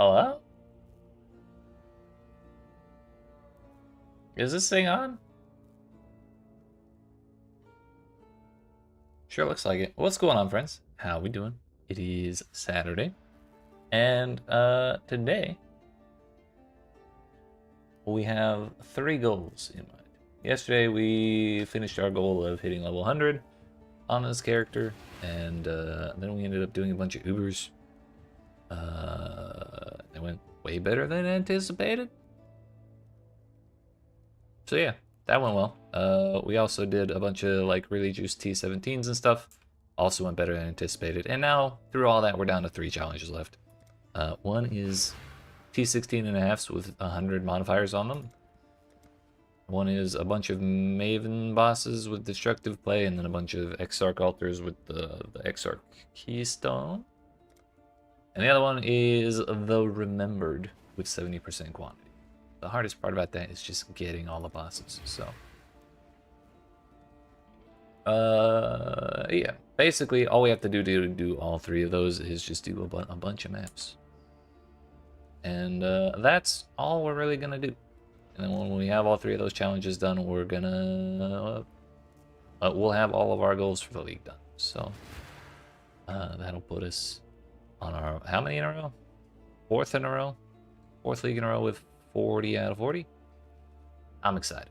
Hello? Is this thing on? Sure looks like it. What's going on, friends? How we doing? It is Saturday. And today we have 3 goals in mind. Yesterday we finished our goal of hitting level 100 on this character, and then we ended up doing a bunch of Ubers. It went way better than anticipated. So yeah, that went well. We also did a bunch of like really juiced T17s and stuff. Also went better than anticipated. And now, through all that, we're down to 3 challenges left. One is T16.5s with 100 modifiers on them. One is a bunch of Maven bosses with destructive play, and then a bunch of Exarch altars with the Exarch keystone. And the other one is the Remembered with 70% quantity. The hardest part about that is just getting all the bosses, so. Yeah. Basically, all we have to do all 3 of those is just do a bunch of maps. And that's all we're really gonna do. And then when we have all 3 of those challenges done, we're gonna... we'll have all of our goals for the league done. So, that'll put us on our... How many in a row? 4th in a row? 4th league in a row with 40 out of 40. I'm excited.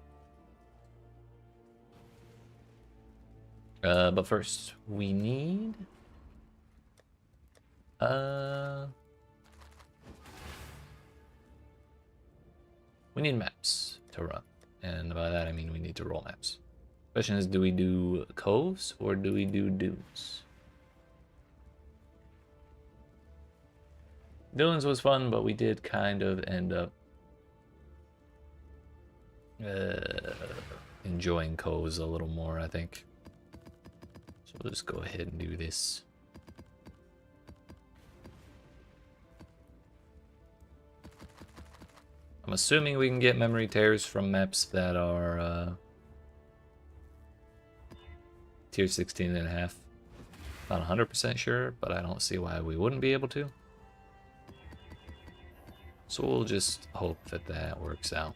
But first, we need... we need maps to run. And by that, I mean we need to roll maps. Question is, do we do coves or do we do dunes? Dunes was fun, but we did kind of end up enjoying coves a little more, I think. So we'll just go ahead and do this. I'm assuming we can get memory tears from maps that are tier 16.5. Not 100% sure, but I don't see why we wouldn't be able to. So we'll just hope that that works out.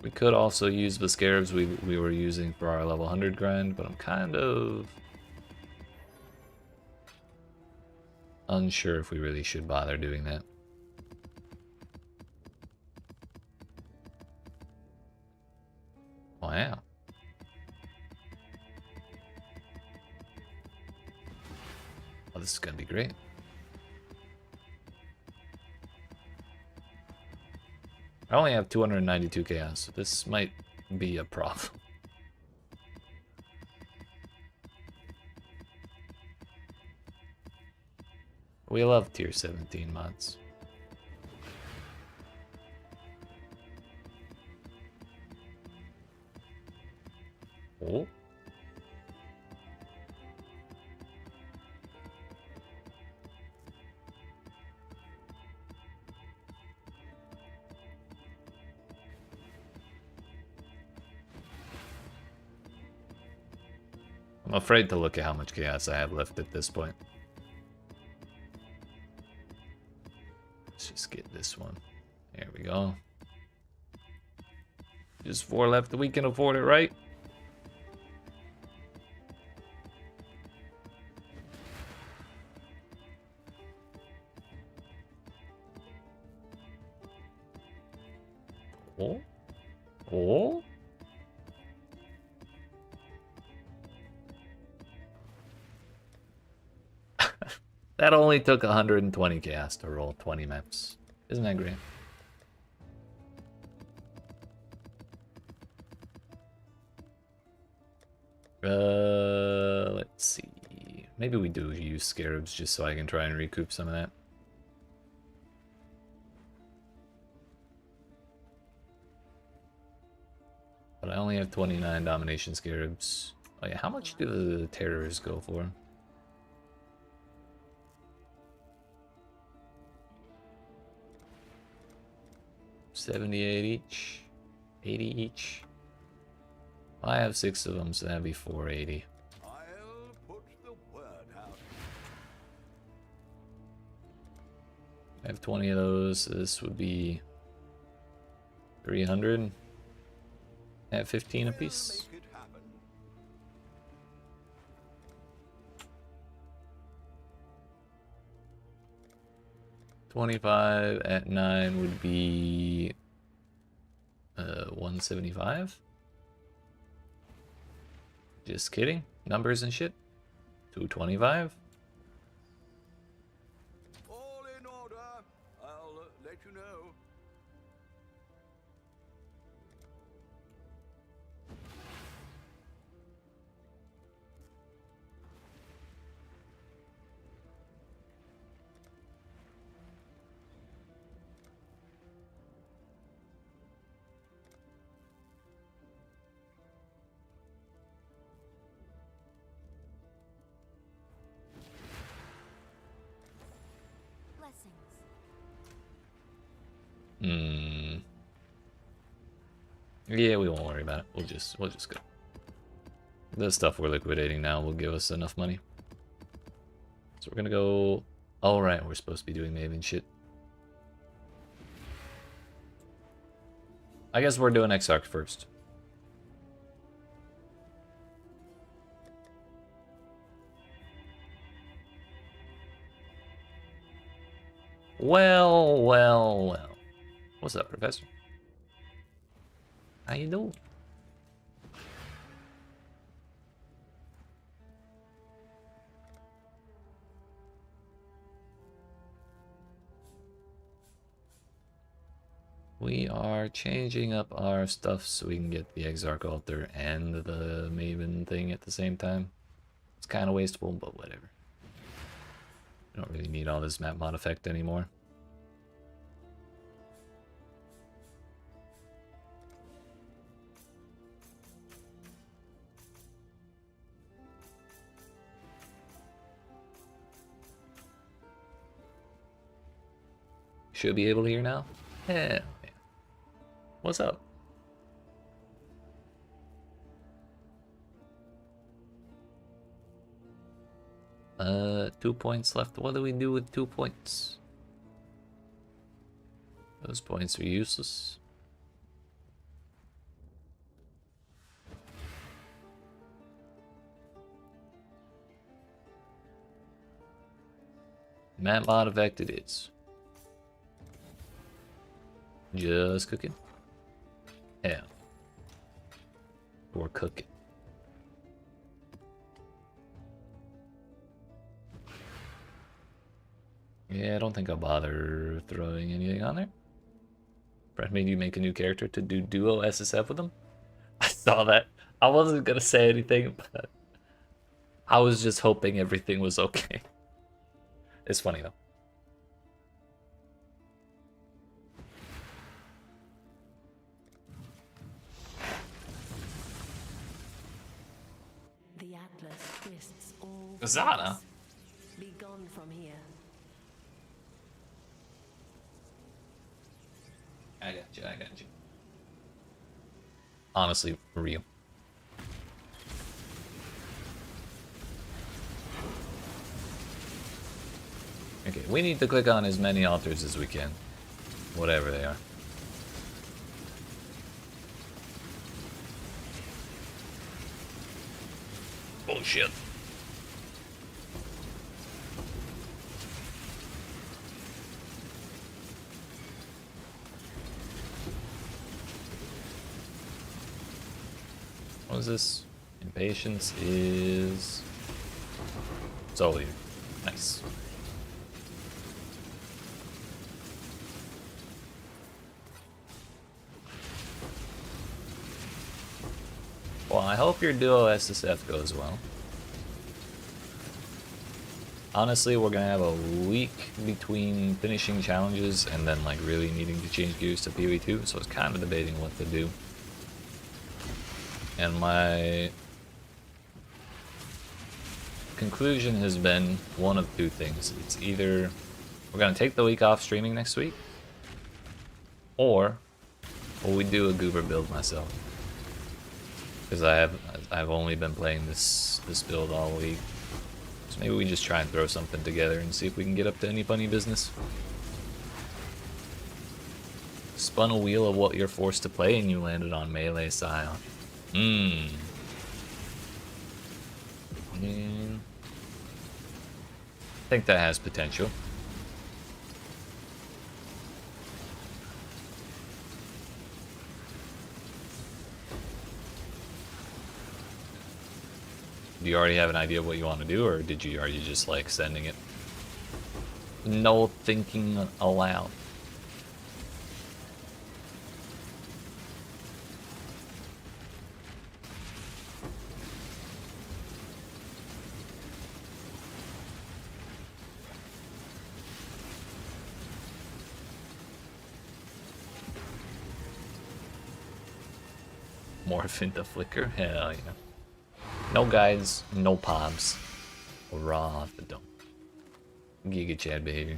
We could also use the scarabs we were using for our level 100 grind, but I'm kind of unsure if we really should bother doing that. Wow. Oh, this is gonna be great. I only have 292 chaos, so this might be a problem. We love tier 17 mods. Oh. I'm afraid to look at how much chaos I have left at this point. Let's just get this one. There we go. Just 4 left. We can afford it, right? Oh. Oh. That only took 120 chaos to roll 20 maps. Isn't that great? Let's see. Maybe we do use scarabs just so I can try and recoup some of that. But I only have 29 domination scarabs. Oh yeah, how much do the terrors go for? 78 each, 80 each. I have 6 of them, so that'd be 480. I'll put the word out. I have 20 of those, so this would be 300 at 15 apiece. Make it happen. 25 at 9 would be 175. Just kidding. Numbers and shit. 225. All in order. I'll let you know. Yeah, we won't worry about it. We'll just go. The stuff we're liquidating now will give us enough money. So we're gonna go. All right, we're supposed to be doing Maven shit. I guess we're doing Exarch first. Well. What's up, Professor? How you doing? We are changing up our stuff so we can get the Exarch altar and the Maven thing at the same time. It's kind of wasteful, but whatever. We don't really need all this map mod effect anymore. Should be able to hear now? Hell yeah. What's up? Uh, 2 points left. What do we do with 2 points? Those points are useless. Map mod effect it is. Just cooking. Yeah. We're cooking. Yeah, I don't think I'll bother throwing anything on there. Brett made you make a new character to do duo SSF with him. I saw that. I wasn't gonna say anything, but I was just hoping everything was okay. It's funny though. The Atlas twists all Zana. Be gone from here. I got you. Honestly, real. Okay, we need to click on as many altars as we can. Whatever they are. Bullshit. What is this? Impatience is Soul Eater. Nice. Well, I hope your duo SSF goes well. Honestly, we're gonna have a week between finishing challenges and then like really needing to change gears to PoE 2, so I was kind of debating what to do. And my conclusion has been one of two things. It's either we're gonna take the week off streaming next week, or we do a goober build myself. because I've only been playing this build all week. So maybe we just try and throw something together and see if we can get up to any funny business. Spun a wheel of what you're forced to play and you landed on melee style. I think that has potential. Do you already have an idea of what you want to do, or are you just like sending it? No thinking allowed. Morph into flicker? Hell yeah. No guides, no poms. Raw off the dome. Giga Chad behavior.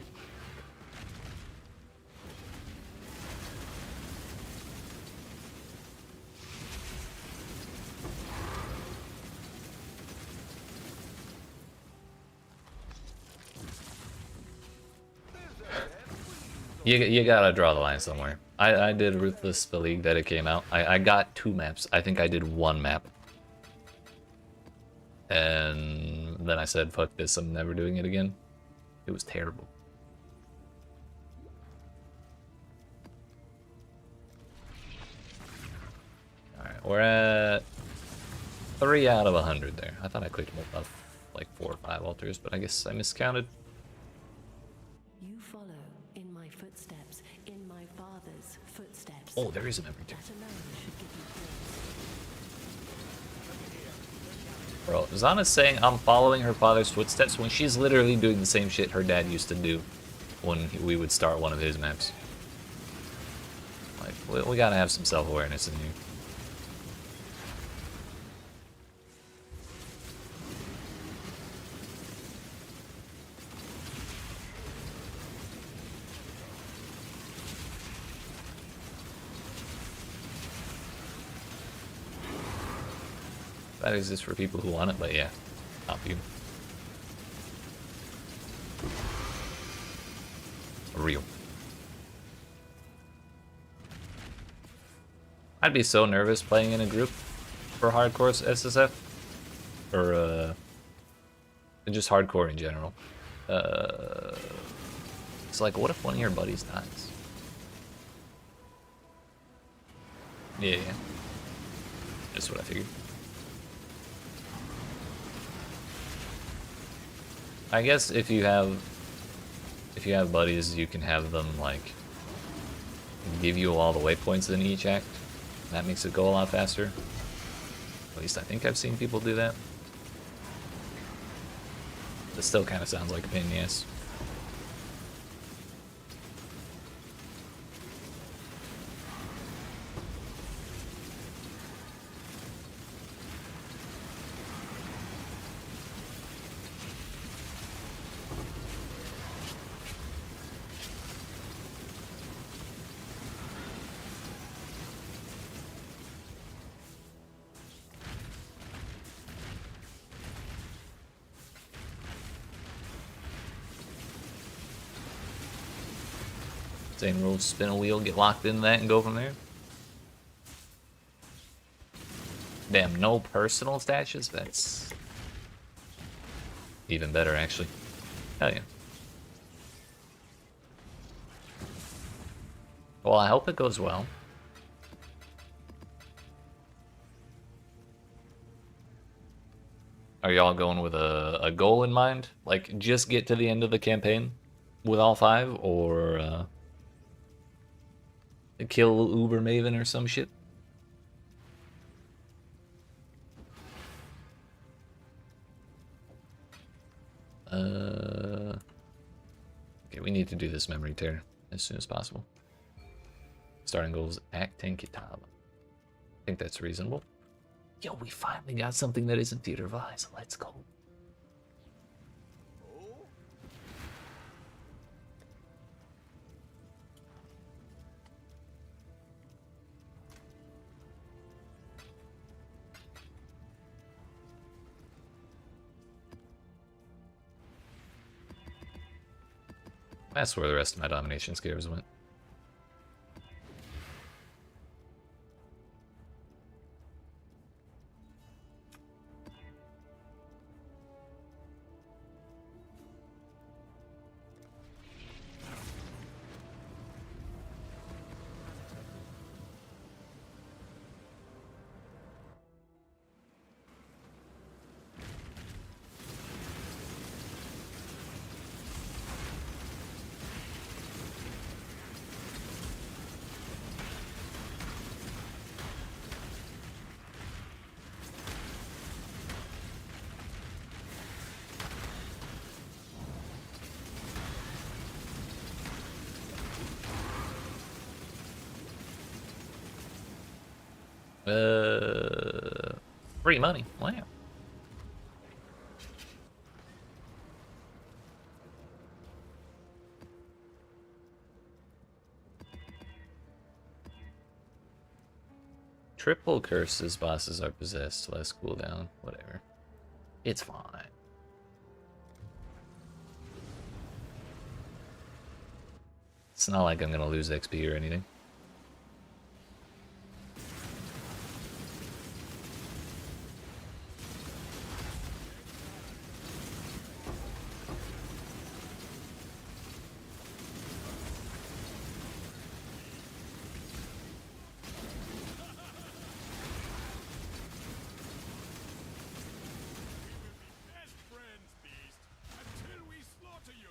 You gotta draw the line somewhere. I did Ruthless the league that it came out. I got 2 maps. I think I did 1 map. And then I said, fuck this, I'm never doing it again. It was terrible. Alright, we're at 3 out of 100 there. I thought I clicked above like 4 or 5 altars, but I guess I miscounted. You follow in my footsteps, in my father's footsteps. Oh, there is an memory turn. That alone should give you Bro, Zana's saying I'm following her father's footsteps when she's literally doing the same shit her dad used to do when we would start one of his maps. Like, we gotta have some self-awareness in here. That exists for people who want it, but yeah, not for you. Real. I'd be so nervous playing in a group for hardcore SSF, or just hardcore in general. It's like, what if one of your buddies dies? Yeah, that's what I figured. I guess if you have buddies, you can have them like give you all the waypoints in each act. That makes it go a lot faster. At least I think I've seen people do that. It still kind of sounds like a pain in the ass. Same rules, spin a wheel, get locked into that, and go from there. Damn, no personal stashes? That's even better, actually. Hell yeah. Well, I hope it goes well. Are y'all going with a goal in mind? Like, just get to the end of the campaign with all 5, or kill Uber Maven or some shit? Okay, we need to do this memory tear as soon as possible. Starting goals at 10 Kitab. I think that's reasonable. Yo, we finally got something that isn't Theater of Eyes. Let's go. That's where the rest of my domination scares went. Free money. Wow. Triple curses bosses are possessed, less cooldown, whatever. It's fine. It's not like I'm gonna lose XP or anything. Best friends, Beast, until we slaughter you.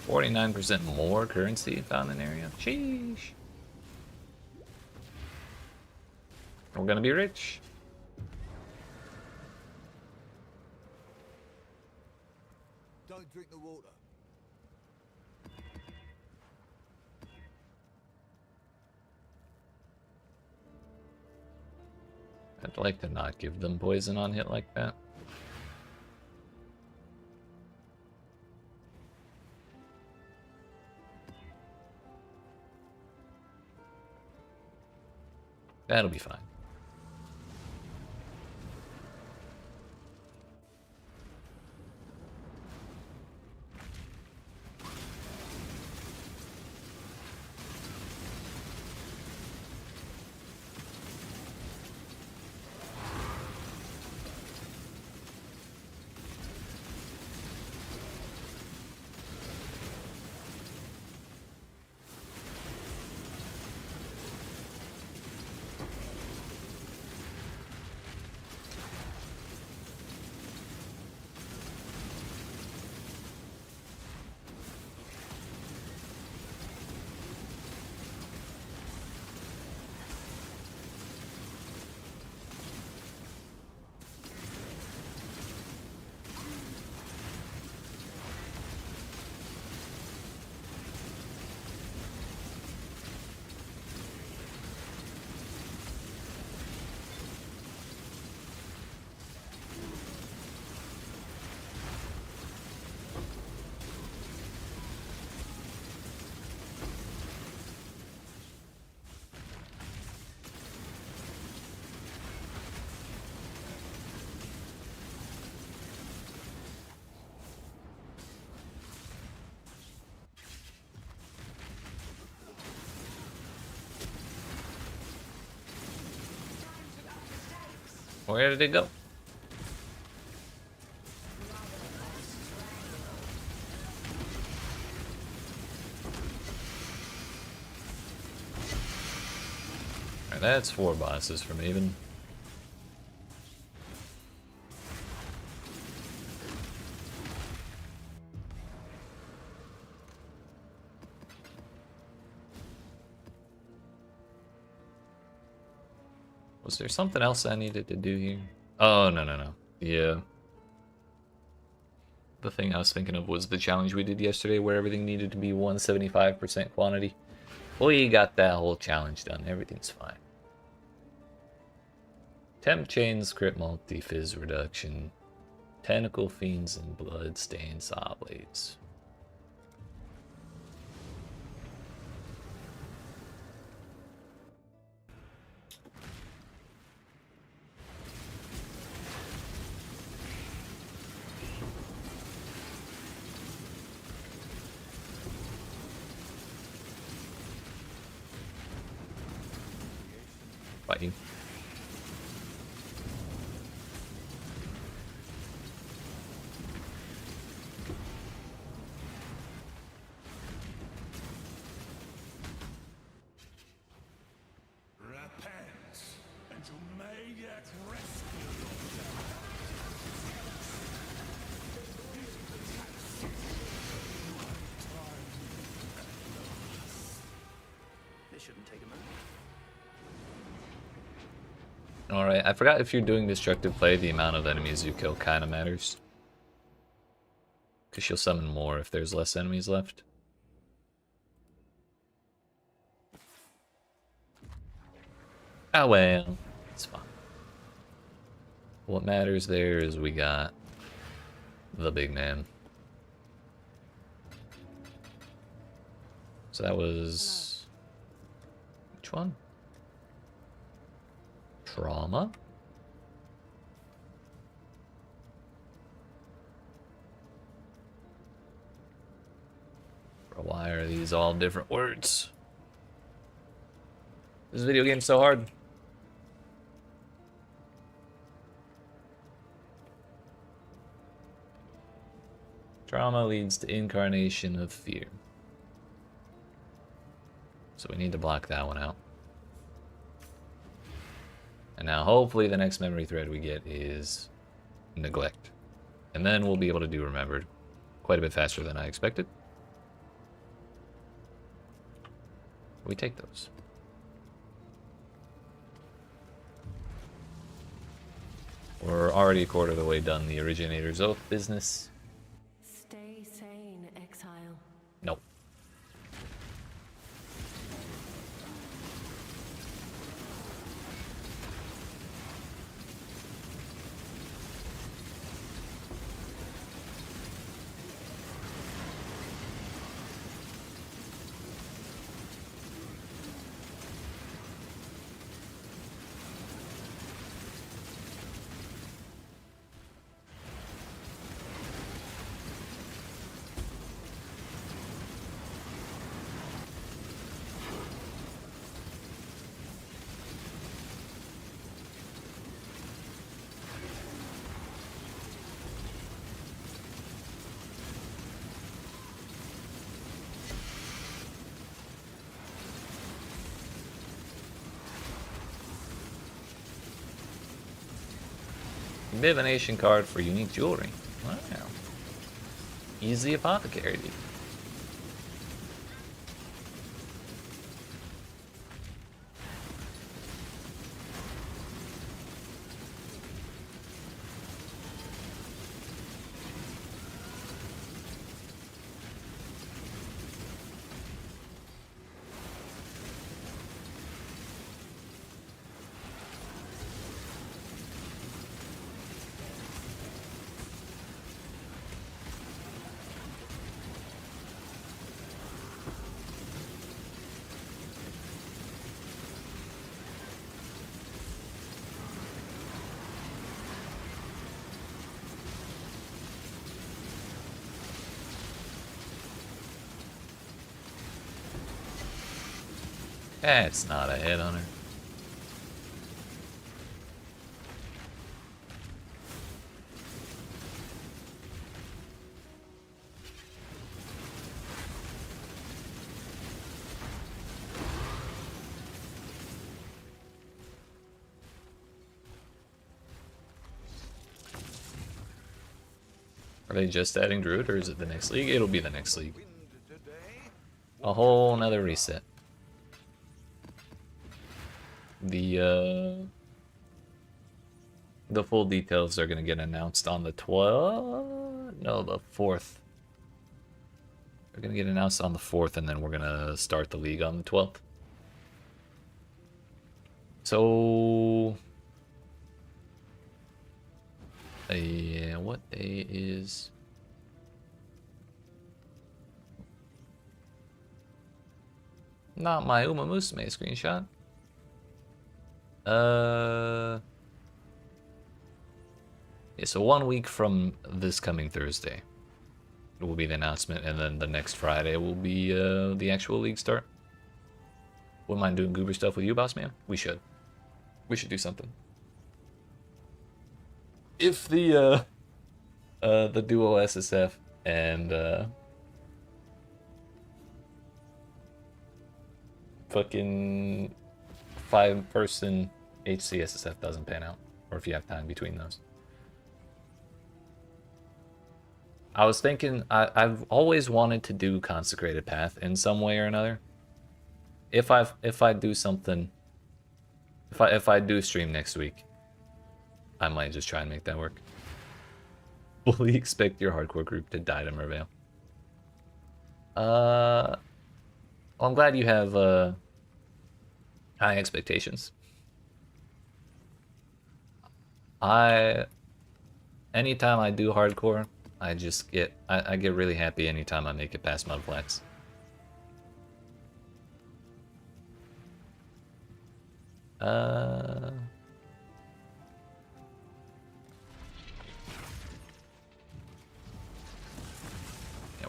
49% more currency found in area. Sheesh. We're gonna be rich. Don't drink the water. I'd like to not give them poison on hit like that. That'll be fine. Where did it go? Alright, that's 4 bosses from Even. Was there something else I needed to do here? Oh, no, no, no. Yeah. The thing I was thinking of was the challenge we did yesterday where everything needed to be 175% quantity. We got that whole challenge done. Everything's fine. Temp chains, crit multi, fizz reduction, tentacle fiends, and blood stained saw blades. Fighting. Repent, and you may yet rescue This shouldn't take a moment. Alright, I forgot if you're doing destructive play, the amount of enemies you kill kind of matters. Because she'll summon more if there's less enemies left. Oh well, it's fine. What matters there is we got the big man. So that was... which one? Trauma? Bro, why are these all different words? This video game's so hard. Trauma leads to incarnation of fear. So we need to block that one out. And now hopefully the next memory thread we get is neglect. And then we'll be able to do remembered quite a bit faster than I expected. We take those. We're already a quarter of the way done the Originator's Oath business. Stay sane, Exile. Nope. Divination card for unique jewelry. Wow. Easy apothecary. That's not a hit on her. Are they just adding Druid, or is it the next league? It'll be the next league. A whole nother reset. The The full details are gonna get announced on the 12th. No, the 4th. They're gonna get announced on the 4th, and then we're gonna start the league on the 12th. So, yeah, what day is? Not my Uma Musume screenshot. Yeah, so 1 week from this coming Thursday will be the announcement, and then the next Friday will be the actual league start. Wouldn't mind doing goober stuff with you, boss man? We should. We should do something. If the duo SSF and fucking 5-person HCSSF doesn't pan out, or if you have time between those. I was thinking, I've always wanted to do Consecrated Path in some way or another. If I do something, if I do stream next week, I might just try and make that work. Fully expect your hardcore group to die to Merveil. Well, I'm glad you have high expectations. Anytime I do hardcore, I just get I get really happy anytime I make it past mudflats. Yeah,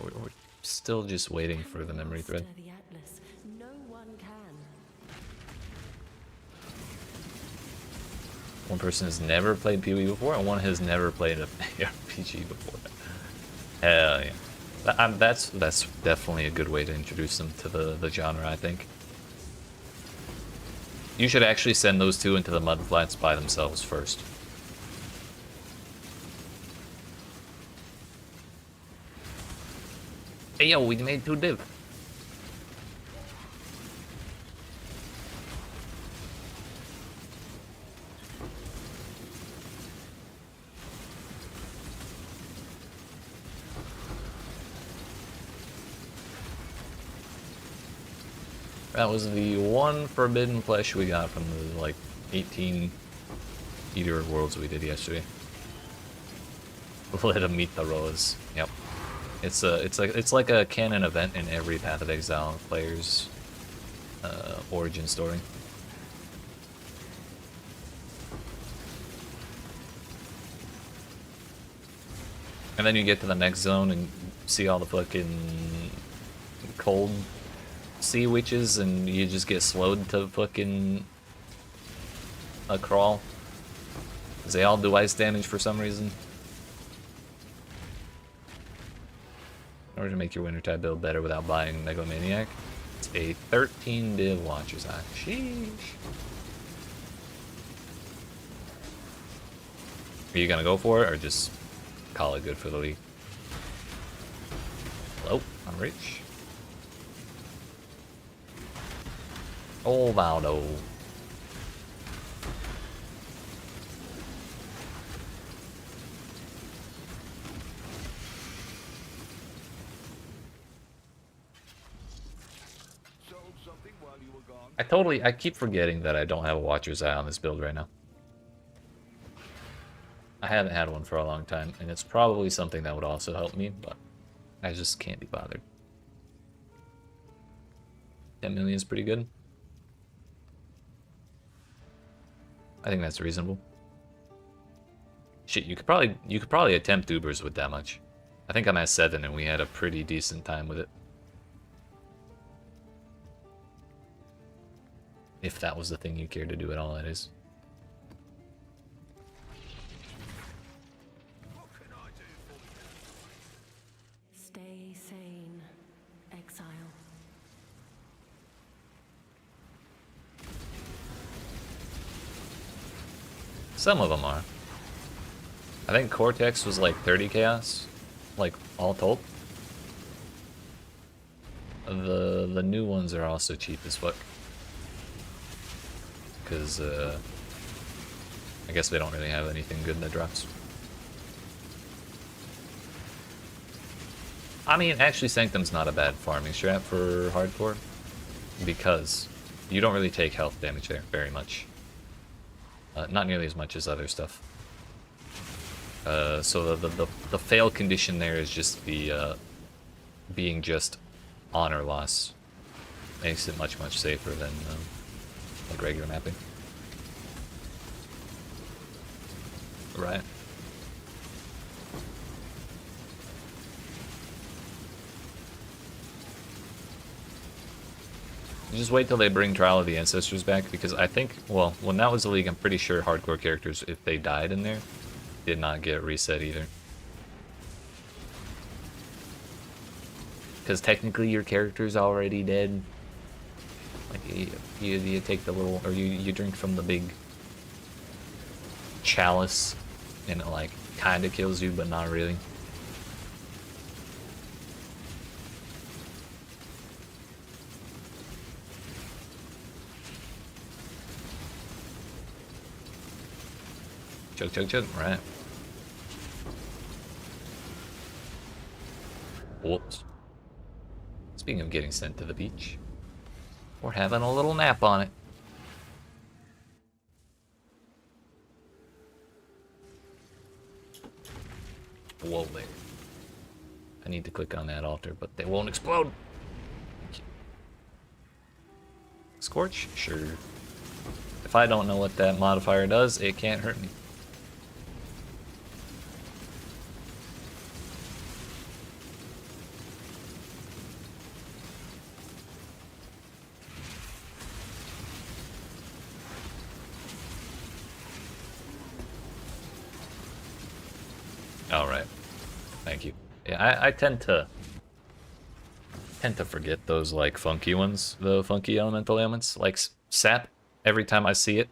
we're still just waiting for the memory thread. The Atlas. No one can. One person has never played PoE before, and one has never played a RPG before. Hell yeah. That's definitely a good way to introduce them to the genre, I think. You should actually send those two into the mudflats by themselves first. Hey yo, we made 2 div. That was the one forbidden flesh we got from the like 18 Eater of Worlds we did yesterday. Let him meet the Rose. Yep. It's like a canon event in every Path of Exile player's origin story. And then you get to the next zone and see all the fucking cold sea witches, and you just get slowed to fucking a crawl. 'Cause they all do ice damage for some reason. In order to make your Wintertide build better without buying Megalomaniac, it's a 13 div Watcher's Eye. Sheesh. Are you gonna go for it, or just call it good for the league? Hello, I'm rich. Oh, Valdo. Sold something while you were gone. I keep forgetting that I don't have a Watcher's Eye on this build right now. I haven't had one for a long time, and it's probably something that would also help me, but I just can't be bothered. 10 million is pretty good. I think that's reasonable. Shit, you could probably attempt Ubers with that much. I think I'm at 7 and we had a pretty decent time with it. If that was the thing you cared to do at all, that is. What can I do for you? Stay sane, Exile. Some of them are. I think Cortex was like 30 chaos, like all told. The new ones are also cheap as fuck. Because I guess they don't really have anything good that drops. I mean, actually, Sanctum's not a bad farming strat for hardcore, because you don't really take health damage there very much. Not nearly as much as other stuff. So the fail condition there is just the being just honor loss. Makes it much safer than like regular mapping. Right. Just wait till they bring Trial of the Ancestors back, because I think, well, when that was the league, I'm pretty sure hardcore characters, if they died in there, did not get reset either. Because technically your character's already dead. Like, you take the little, or you drink from the big chalice, and it, like, kinda kills you, but not really. Chug, right. Whoops. Speaking of getting sent to the beach, we're having a little nap on it. Whoa there. I need to click on that altar, but they won't explode. Scorch? Sure. If I don't know what that modifier does, it can't hurt me. Alright. Thank you. Yeah, I tend to forget those, like, funky ones, the funky elemental ailments. Like, sap, every time I see it,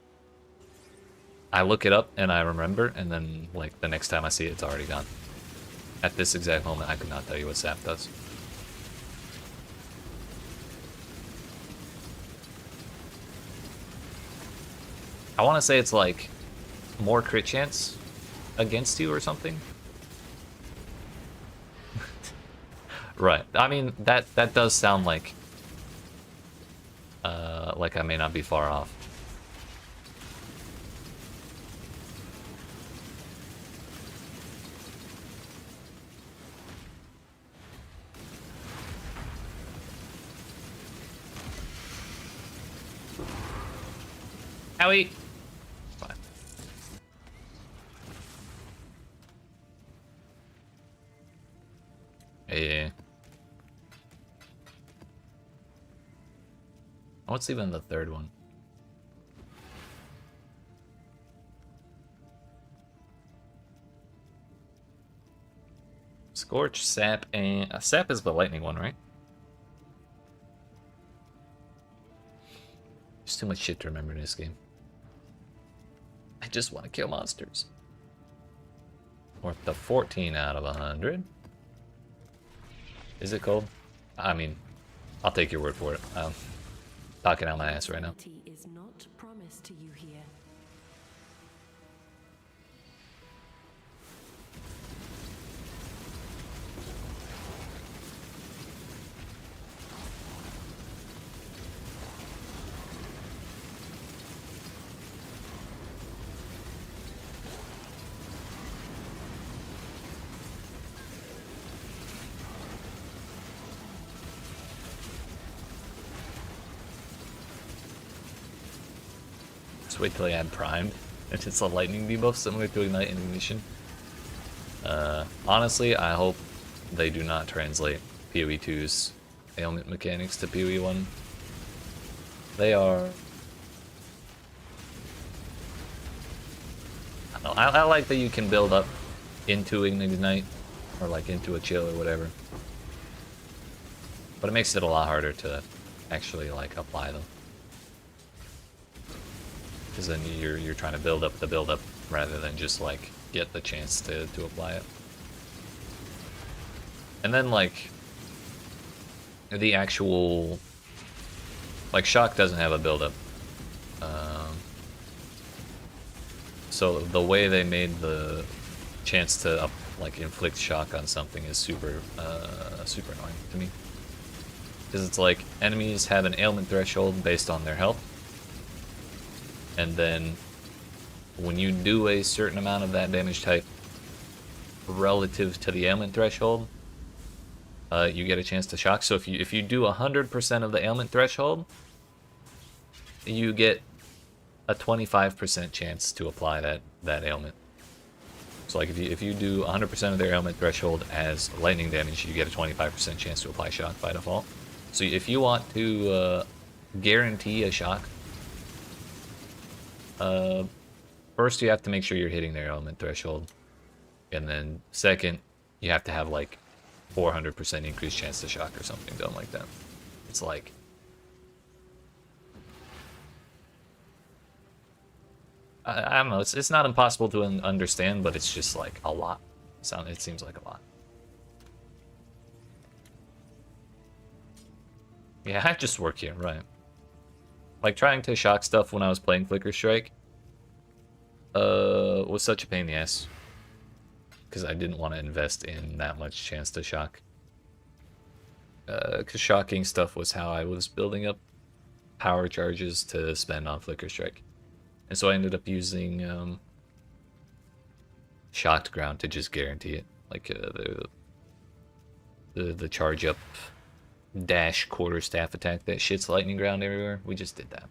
I look it up and I remember, and then, like, the next time I see it, it's already gone. At this exact moment, I could not tell you what sap does. I want to say it's, like, more crit chance against you or something. Right. I mean, that does sound like I may not be far off. Howie. Fine. Yeah. What's even the third one? Scorch, Sap, and... Sap is the lightning one, right? There's too much shit to remember in this game. I just want to kill monsters. Worth the 14 out of 100. Is it cold? I mean, I'll take your word for it. Talking out my ass right now. Is not promised to you here. Just wait till I add primed. If it's a lightning debuff similar to Ignite and Ignition. Honestly, I hope they do not translate PoE 2's ailment mechanics to PoE 1. They are... I don't know, I like that you can build up into Ignite, or like into a chill or whatever. But it makes it a lot harder to actually like apply them. Because then you're trying to build up the build up rather than just like get the chance to apply it. And then like the actual like shock doesn't have a build up. So the way they made the chance to like inflict shock on something is super super annoying to me. Because it's like enemies have an ailment threshold based on their health, and then when you do a certain amount of that damage type relative to the ailment threshold, you get a chance to shock. So if you do 100% of the ailment threshold, you get a 25% chance to apply that ailment. So like if you do 100% of their ailment threshold as lightning damage, you get a 25% chance to apply shock by default. So if you want to guarantee a shock, first you have to make sure you're hitting their element threshold, and then second you have to have like 400% increased chance to shock or something dumb like that. It's like I don't know. It's not impossible to understand, but it's just like a lot. It seems like a lot. Yeah, I just work here, right? Like trying to shock stuff when I was playing Flicker Strike was such a pain in the ass because I didn't want to invest in that much chance to shock. Because shocking stuff was how I was building up power charges to spend on Flicker Strike. And so I ended up using Shocked Ground to just guarantee it. Like the charge up dash quarterstaff attack that shits lightning ground everywhere. We just did that.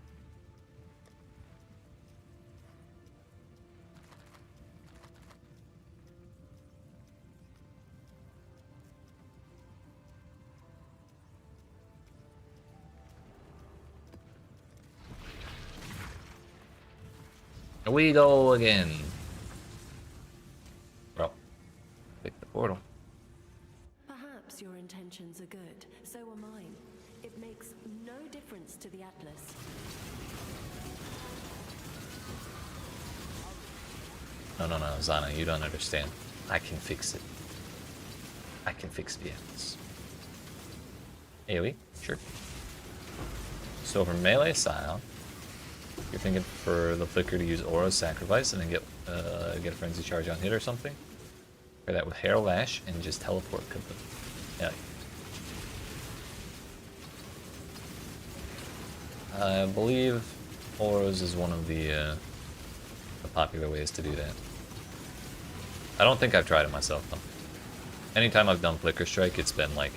We go again. Well, pick the portal. Perhaps your intentions are good, so are mine. It makes no difference to the Atlas. No, Zana, you don't understand. I can fix it. I can fix the Atlas. AoE? Sure. So for melee style, you're thinking for the Flicker to use Aura Sacrifice and then get a Frenzy Charge on hit or something? Pair that with Herald Ash and just teleport. Yeah. I believe Auras is one of the popular ways to do that. I don't think I've tried it myself though. Anytime I've done Flicker Strike, it's been like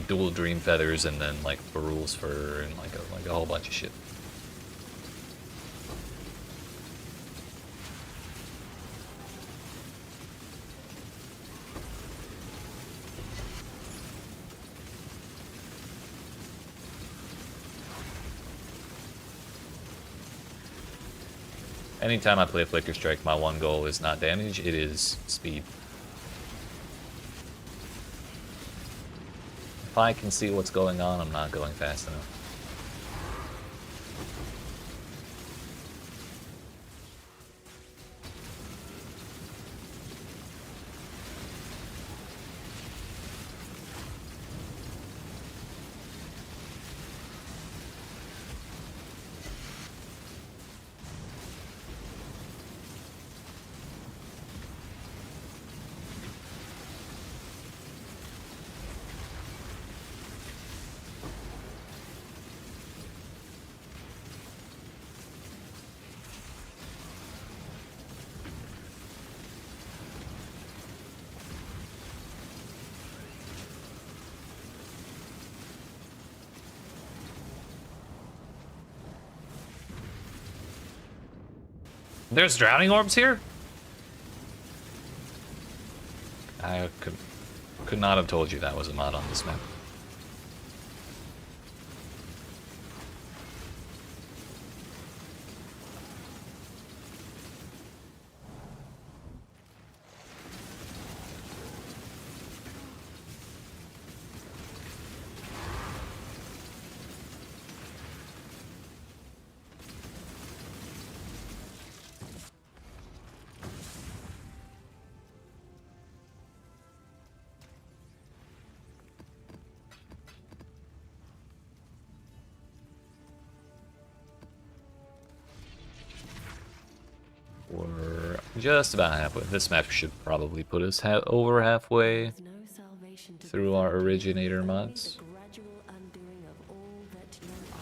dual Dream Feathers and then like Barul's Fur and like a whole bunch of shit. Anytime I play a Flicker Strike, my one goal is not damage, it is speed. If I can see what's going on, I'm not going fast enough. There's drowning orbs here? I could not have told you that was a mod on this map. We're just about halfway. This map should probably put us over halfway There's no salvation to be through our found, originator only mods. the gradual undoing of all that you are.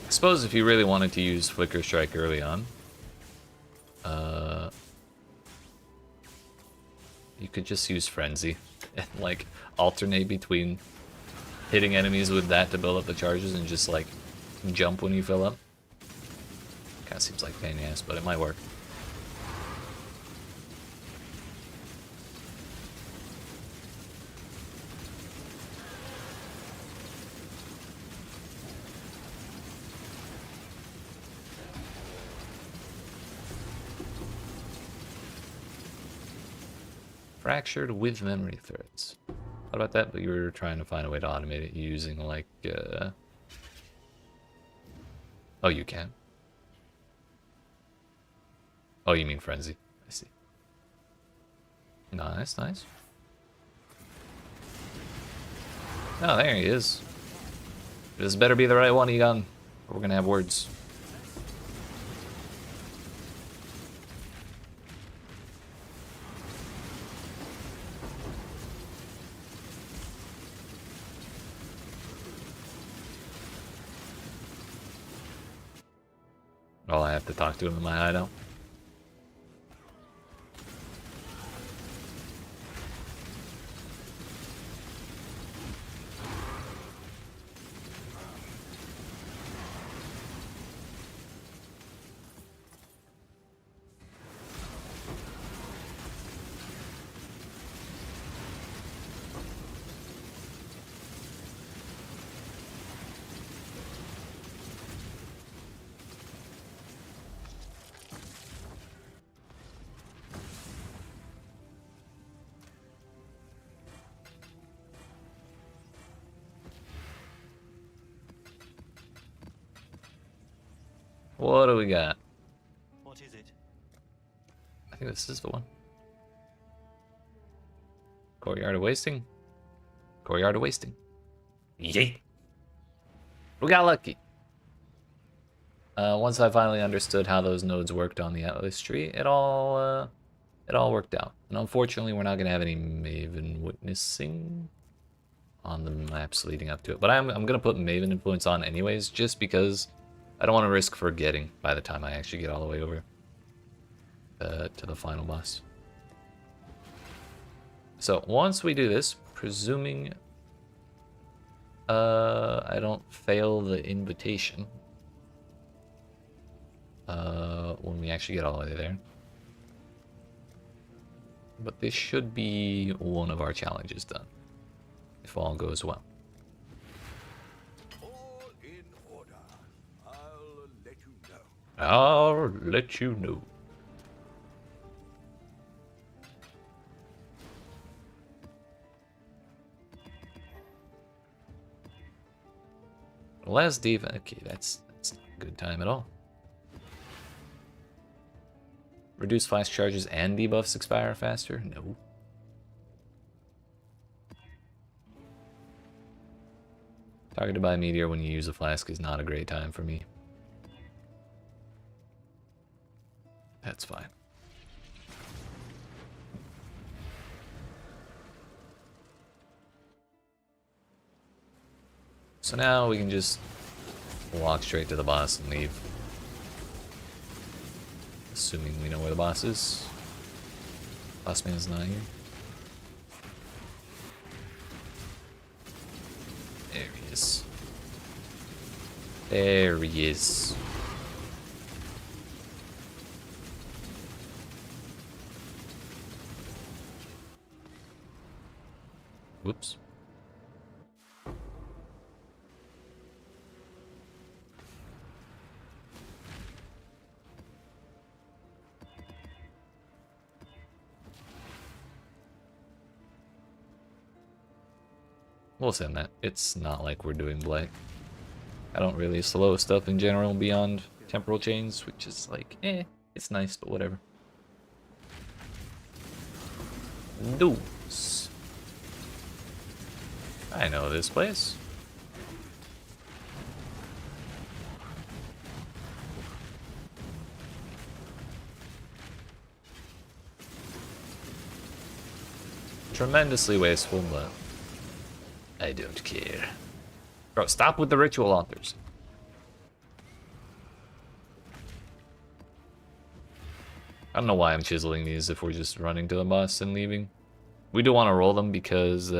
I suppose if you really wanted to use Flicker Strike early on, you could just use Frenzy and like alternate between hitting enemies with that to build up the charges and just like jump when you fill up. Kinda seems like pain in the ass, but it might work. Fractured with memory threads. What about that? But you were trying to find a way to automate it using like, oh, you can. Oh, you mean Frenzy. I see. Nice, nice. Oh, there he is. This better be the right one, Egon, or we're gonna have words. Oh, I have to talk to him in my hideout. What do we got? What is it? I think this is the one. Courtyard of Wasting. Courtyard of Wasting. Yay! We got lucky. Once I finally understood how those nodes worked on the Atlas tree, it all worked out. And unfortunately, we're not gonna have any Maven witnessing on the maps leading up to it. But I'm gonna put Maven influence on anyways, just because I don't want to risk forgetting by the time I actually get all the way over to the final boss. So once we do this, presuming I don't fail the invitation when we actually get all the way there. But this should be one of our challenges done, if all goes well. All in order. I'll let you know. I'll let you know. Less defense. Okay, that's not a good time at all. Reduce flash charges and debuffs expire faster? No. Targeted by a meteor when you use a flask is not a great time for me. That's fine. So now we can just walk straight to the boss and leave. Assuming we know where the boss is. Last man's not here. There he is. There he is. Whoops. We'll send that. It's not like we're doing black. I don't really slow stuff in general beyond temporal chains, which is like, it's nice, but whatever. Deuce. I know this place. Tremendously wasteful, but I don't care. Bro, stop with the ritual authors. I don't know why I'm chiseling these if we're just running to the boss and leaving. We do want to roll them because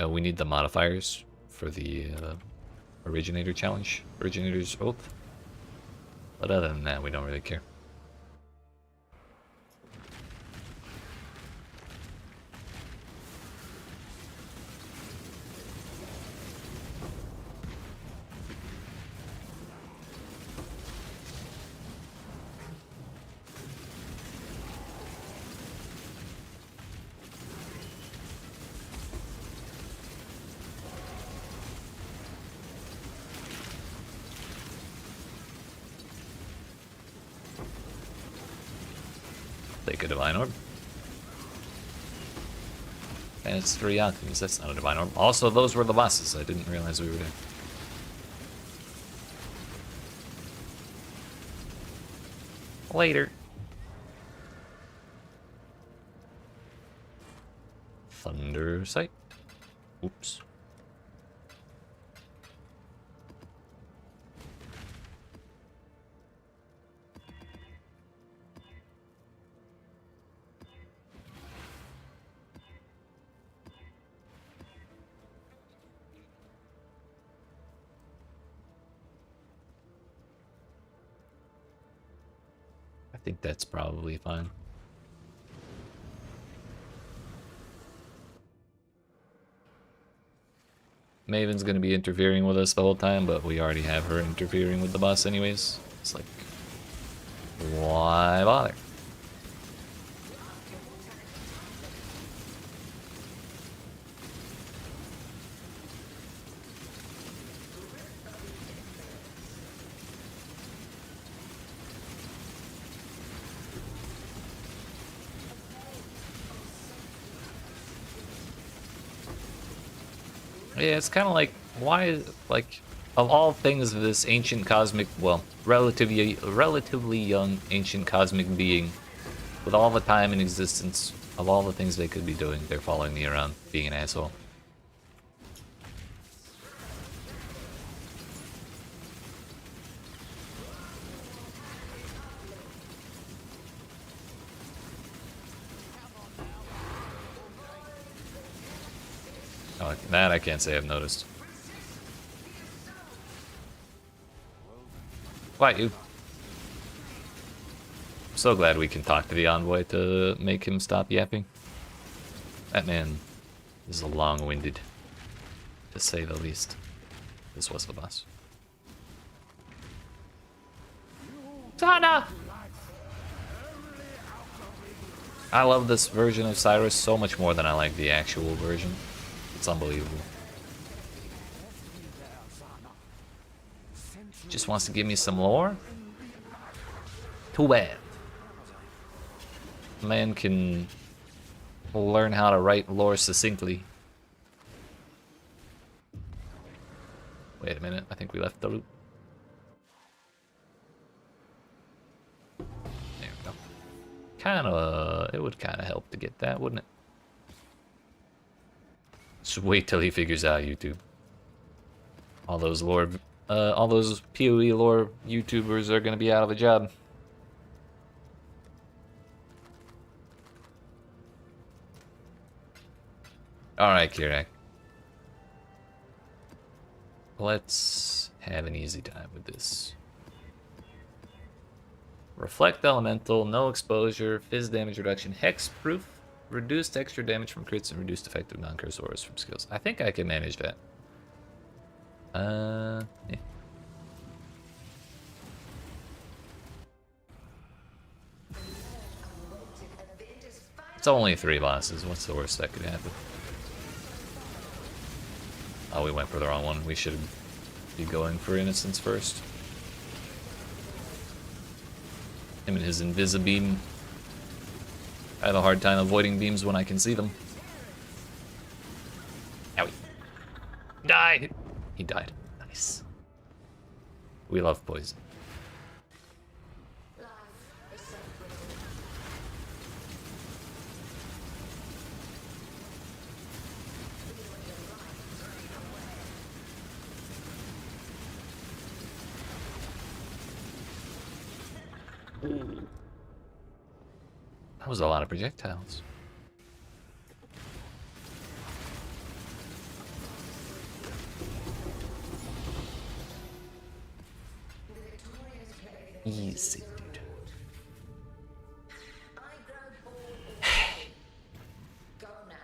we need the modifiers for the Originator challenge, Originator's Oath. But other than that, we don't really care. Take a Divine Orb. And it's 3 alchemies, that's not a Divine Orb. Also, those were the bosses, I didn't realize we were there. Later. Thunder Sight. Oops. I think that's probably fine. Maven's gonna be interfering with us the whole time, but we already have her interfering with the boss anyways. It's like, why bother? Yeah, it's kind of like, why, like, of all things, this ancient cosmic, well, relatively young ancient cosmic being, with all the time in existence, of all the things they could be doing, they're following me around, being an asshole. Oh, that I can't say I've noticed. Quiet you. I'm so glad we can talk to the envoy to make him stop yapping. That man is long-winded, to say the least. This was the boss. Tana! I love this version of Cyrus so much more than I like the actual version. It's unbelievable. Just wants to give me some lore? Too bad. Man can learn how to write lore succinctly. Wait a minute, I think we left the loop. There we go. It would kinda help to get that, wouldn't it? Just wait till he figures out YouTube. All those PoE lore YouTubers are gonna be out of a job. Alright, Kirak. Let's have an easy time with this. Reflect Elemental, no exposure, fizz damage reduction, hex proof, reduced extra damage from crits, and reduced effective non-curse auras from skills. I think I can manage that. Yeah. It's only 3 bosses. What's the worst that could happen? Oh, we went for the wrong one. We should be going for Innocence first. Him and his Invisibeam. I have a hard time avoiding beams when I can see them. Owie. Die! He died. Nice. We love poison. That was a lot of projectiles. Easy, dude. Go now.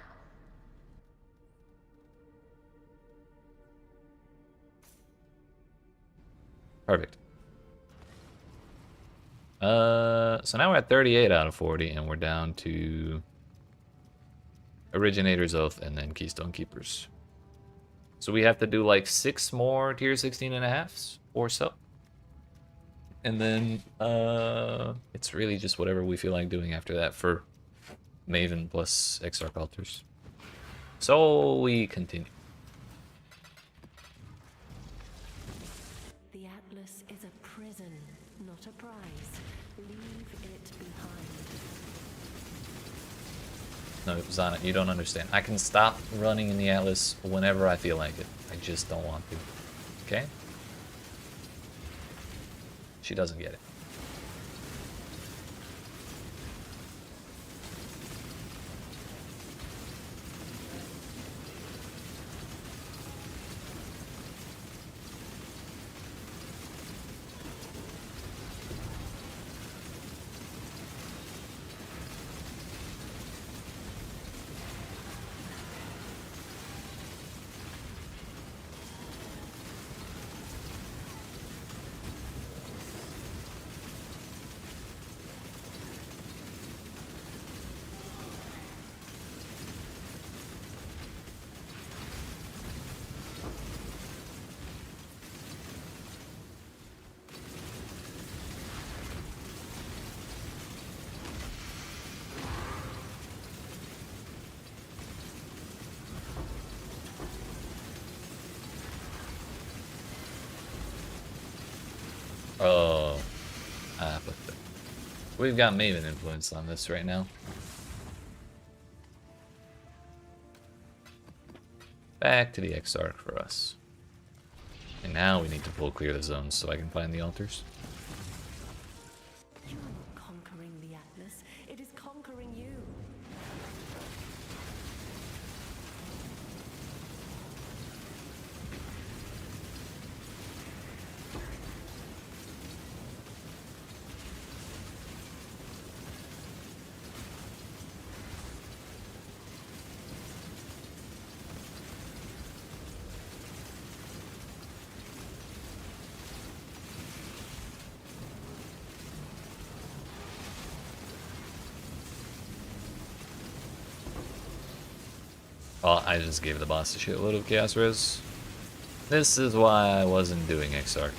Perfect. So now we're at 38 out of 40, and we're down to Originator's Oath and then Keystone Keepers. So we have to do like 6 more tier 16 and a halves or so. And then it's really just whatever we feel like doing after that for Maven plus Exarch Altars. So we continue. The Atlas is a prison, not a prize. Leave it behind. No, Zana, you don't understand. I can stop running in the Atlas whenever I feel like it. I just don't want to. Okay? She doesn't get it. Oh, but we've got Maven influence on this right now. Back to the Exarch for us. And now we need to pull clear the zones so I can find the altars. You're not conquering the Atlas, it is conquering you. Well, I just gave the boss a shitload of Chaos Res. This is why I wasn't doing Exarch.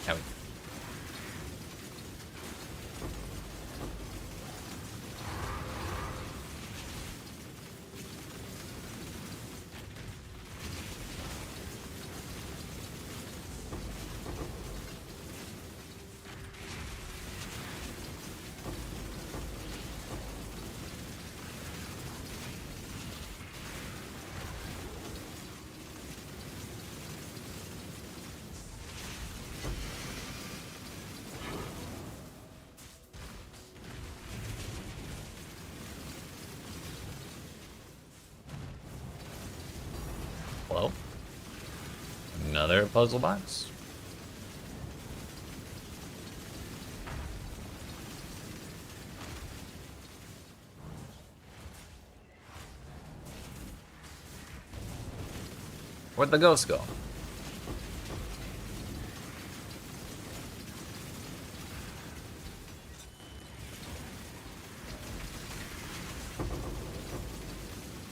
Owie. Another puzzle box. Where'd the ghost go?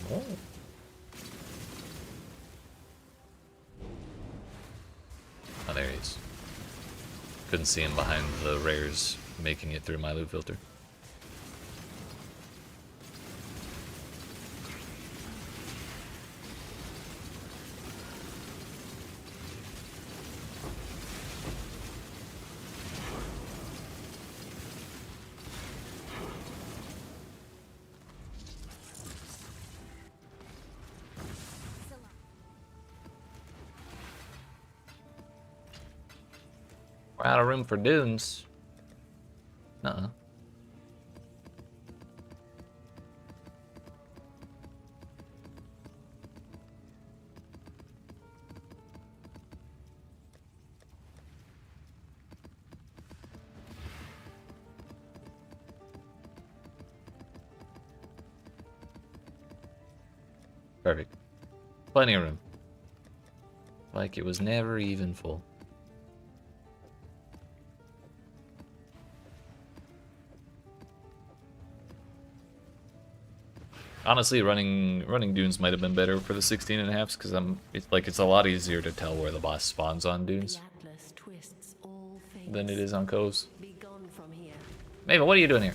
Oh. Oh, there he is. Couldn't see him behind the rares making it through my loot filter. We're out of room for dunes. Uh-uh. Perfect. Plenty of room. Like it was never even full. Honestly, running dunes might have been better for the 16.5s because it's a lot easier to tell where the boss spawns on dunes The Atlas twists all fates. than it is on coves. Be gone from here. Maven, what are you doing here?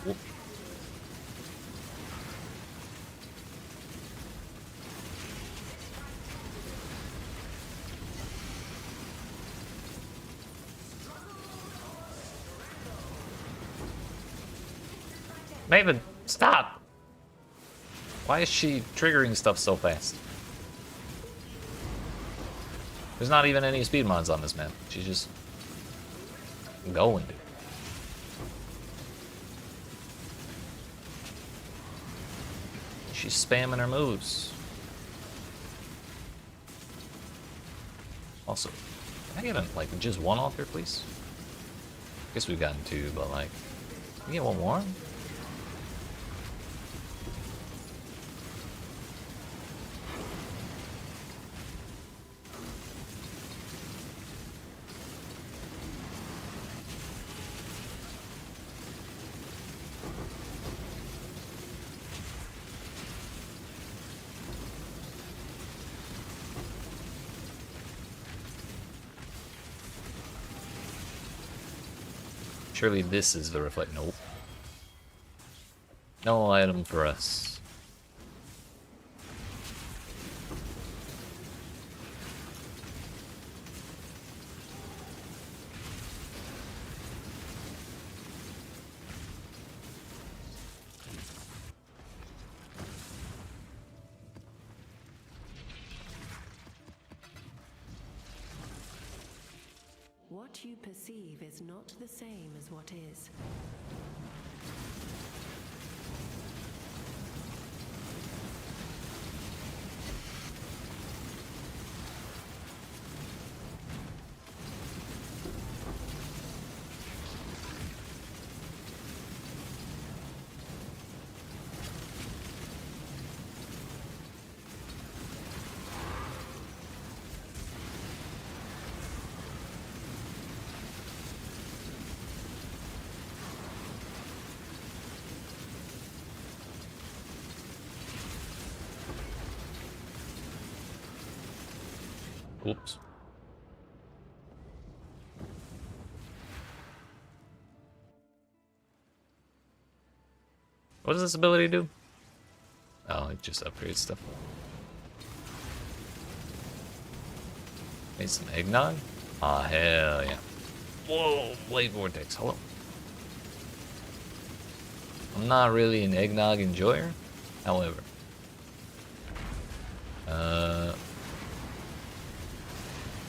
Whoop. Maven, stop! Why is she triggering stuff so fast? There's not even any speed mods on this map. She's just going, dude. She's spamming her moves. Also, can I get like just one altar, please? Guess we've gotten two, but like, can we get one more? Surely this is the reflect. Nope. No item for us. What you perceive is not the same as what is. Oops. What does this ability do? Oh, it just upgrades stuff. Made some eggnog? Ah, hell yeah. Whoa, Blade Vortex, hello. I'm not really an eggnog enjoyer, however.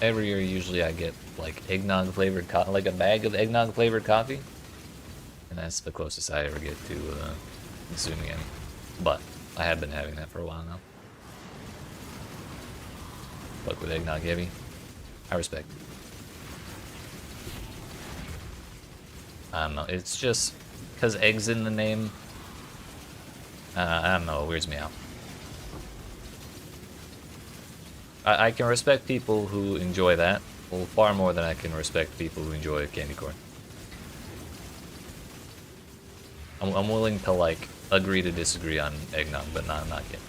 Every year usually I get like eggnog flavored like a bag of eggnog flavored coffee. And that's the closest I ever get to consuming any. But I have been having that for a while now. Fuck with eggnog heavy. I respect it. I don't know, it's just because egg's in the name. I don't know, it weirds me out. I can respect people who enjoy that, well, far more than I can respect people who enjoy candy corn. I'm willing to like agree to disagree on eggnog, but not candy corn.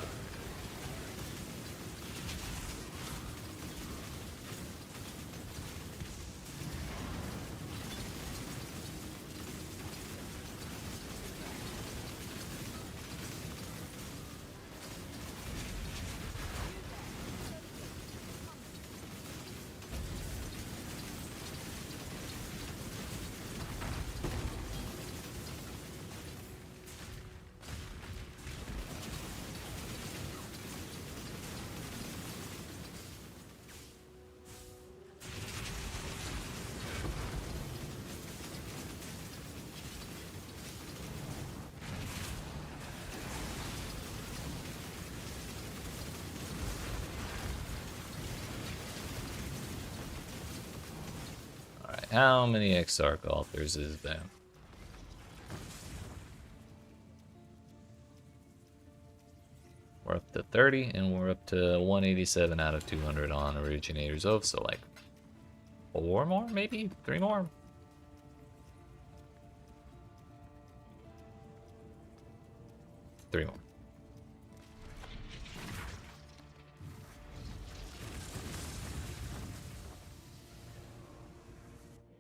How many Exarch altars is that? We're up to 30, and we're up to 187 out of 200 on Originators Oath, so like 4 more, maybe? 3 more? Three more.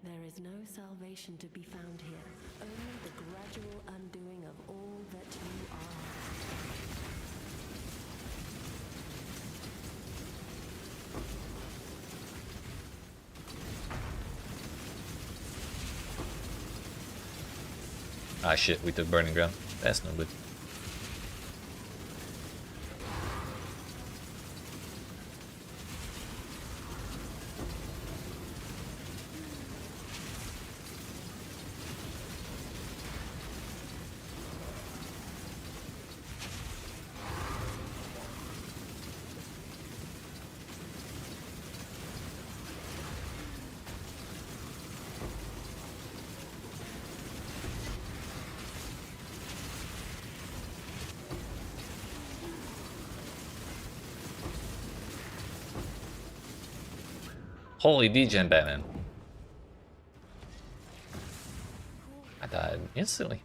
There is no salvation to be found here, only the gradual undoing of all that you are. Ah shit, we took Burning Ground. That's no good. Holy degen Batman. I died instantly.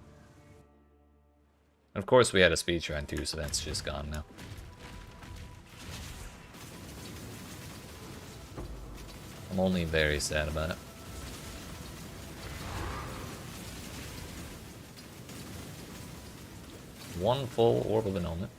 Of course we had a speed shrine too, so that's just gone now. I'm only very sad about it. One full orb of annulment.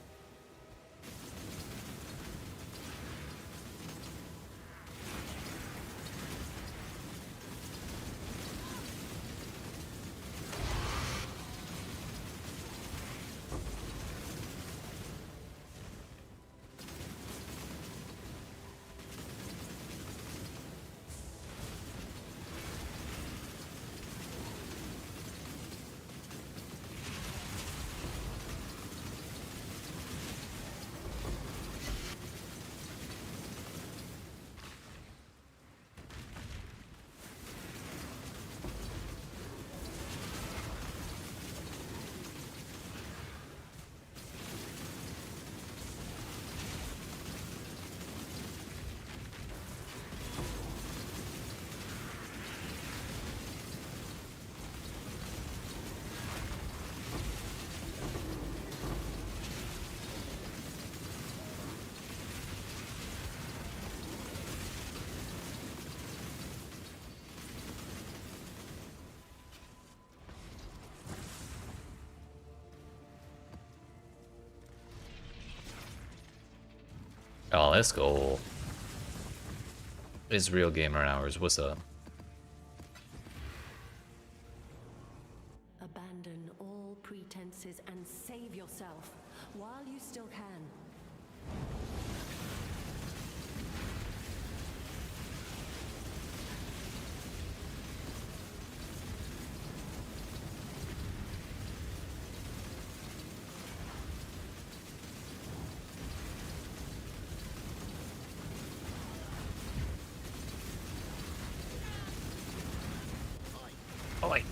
Oh, let's go. It's Real Gamer Hours. What's up? Abandon all pretenses and save yourself while you still can. Oh wait.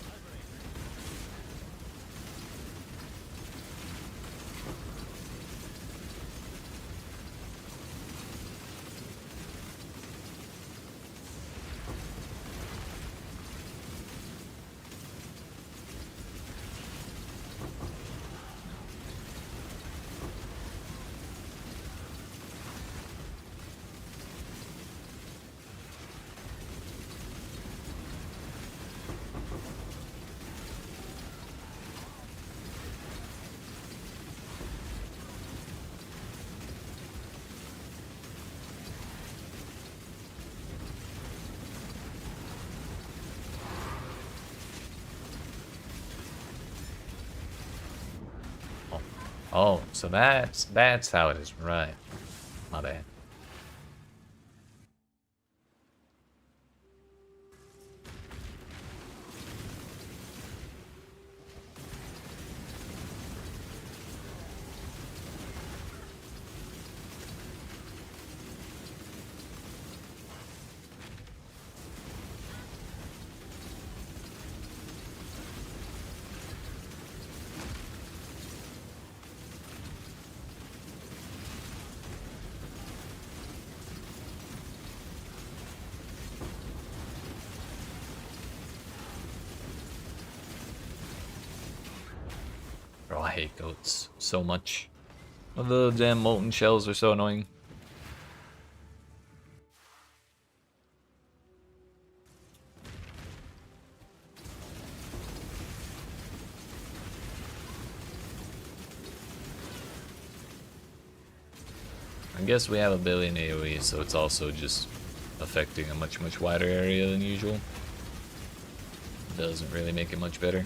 Oh, so that's how it is, right? My bad. Bro, I hate goats so much. The damn molten shells are so annoying. I guess we have a billion AoE, so it's also just affecting a much wider area than usual. Doesn't really make it much better.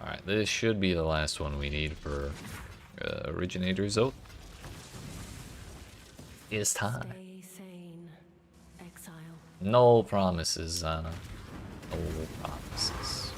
Alright, this should be the last one we need for Originator's Oath. It's time. Stay sane, Exile. No promises, Zana. No promises.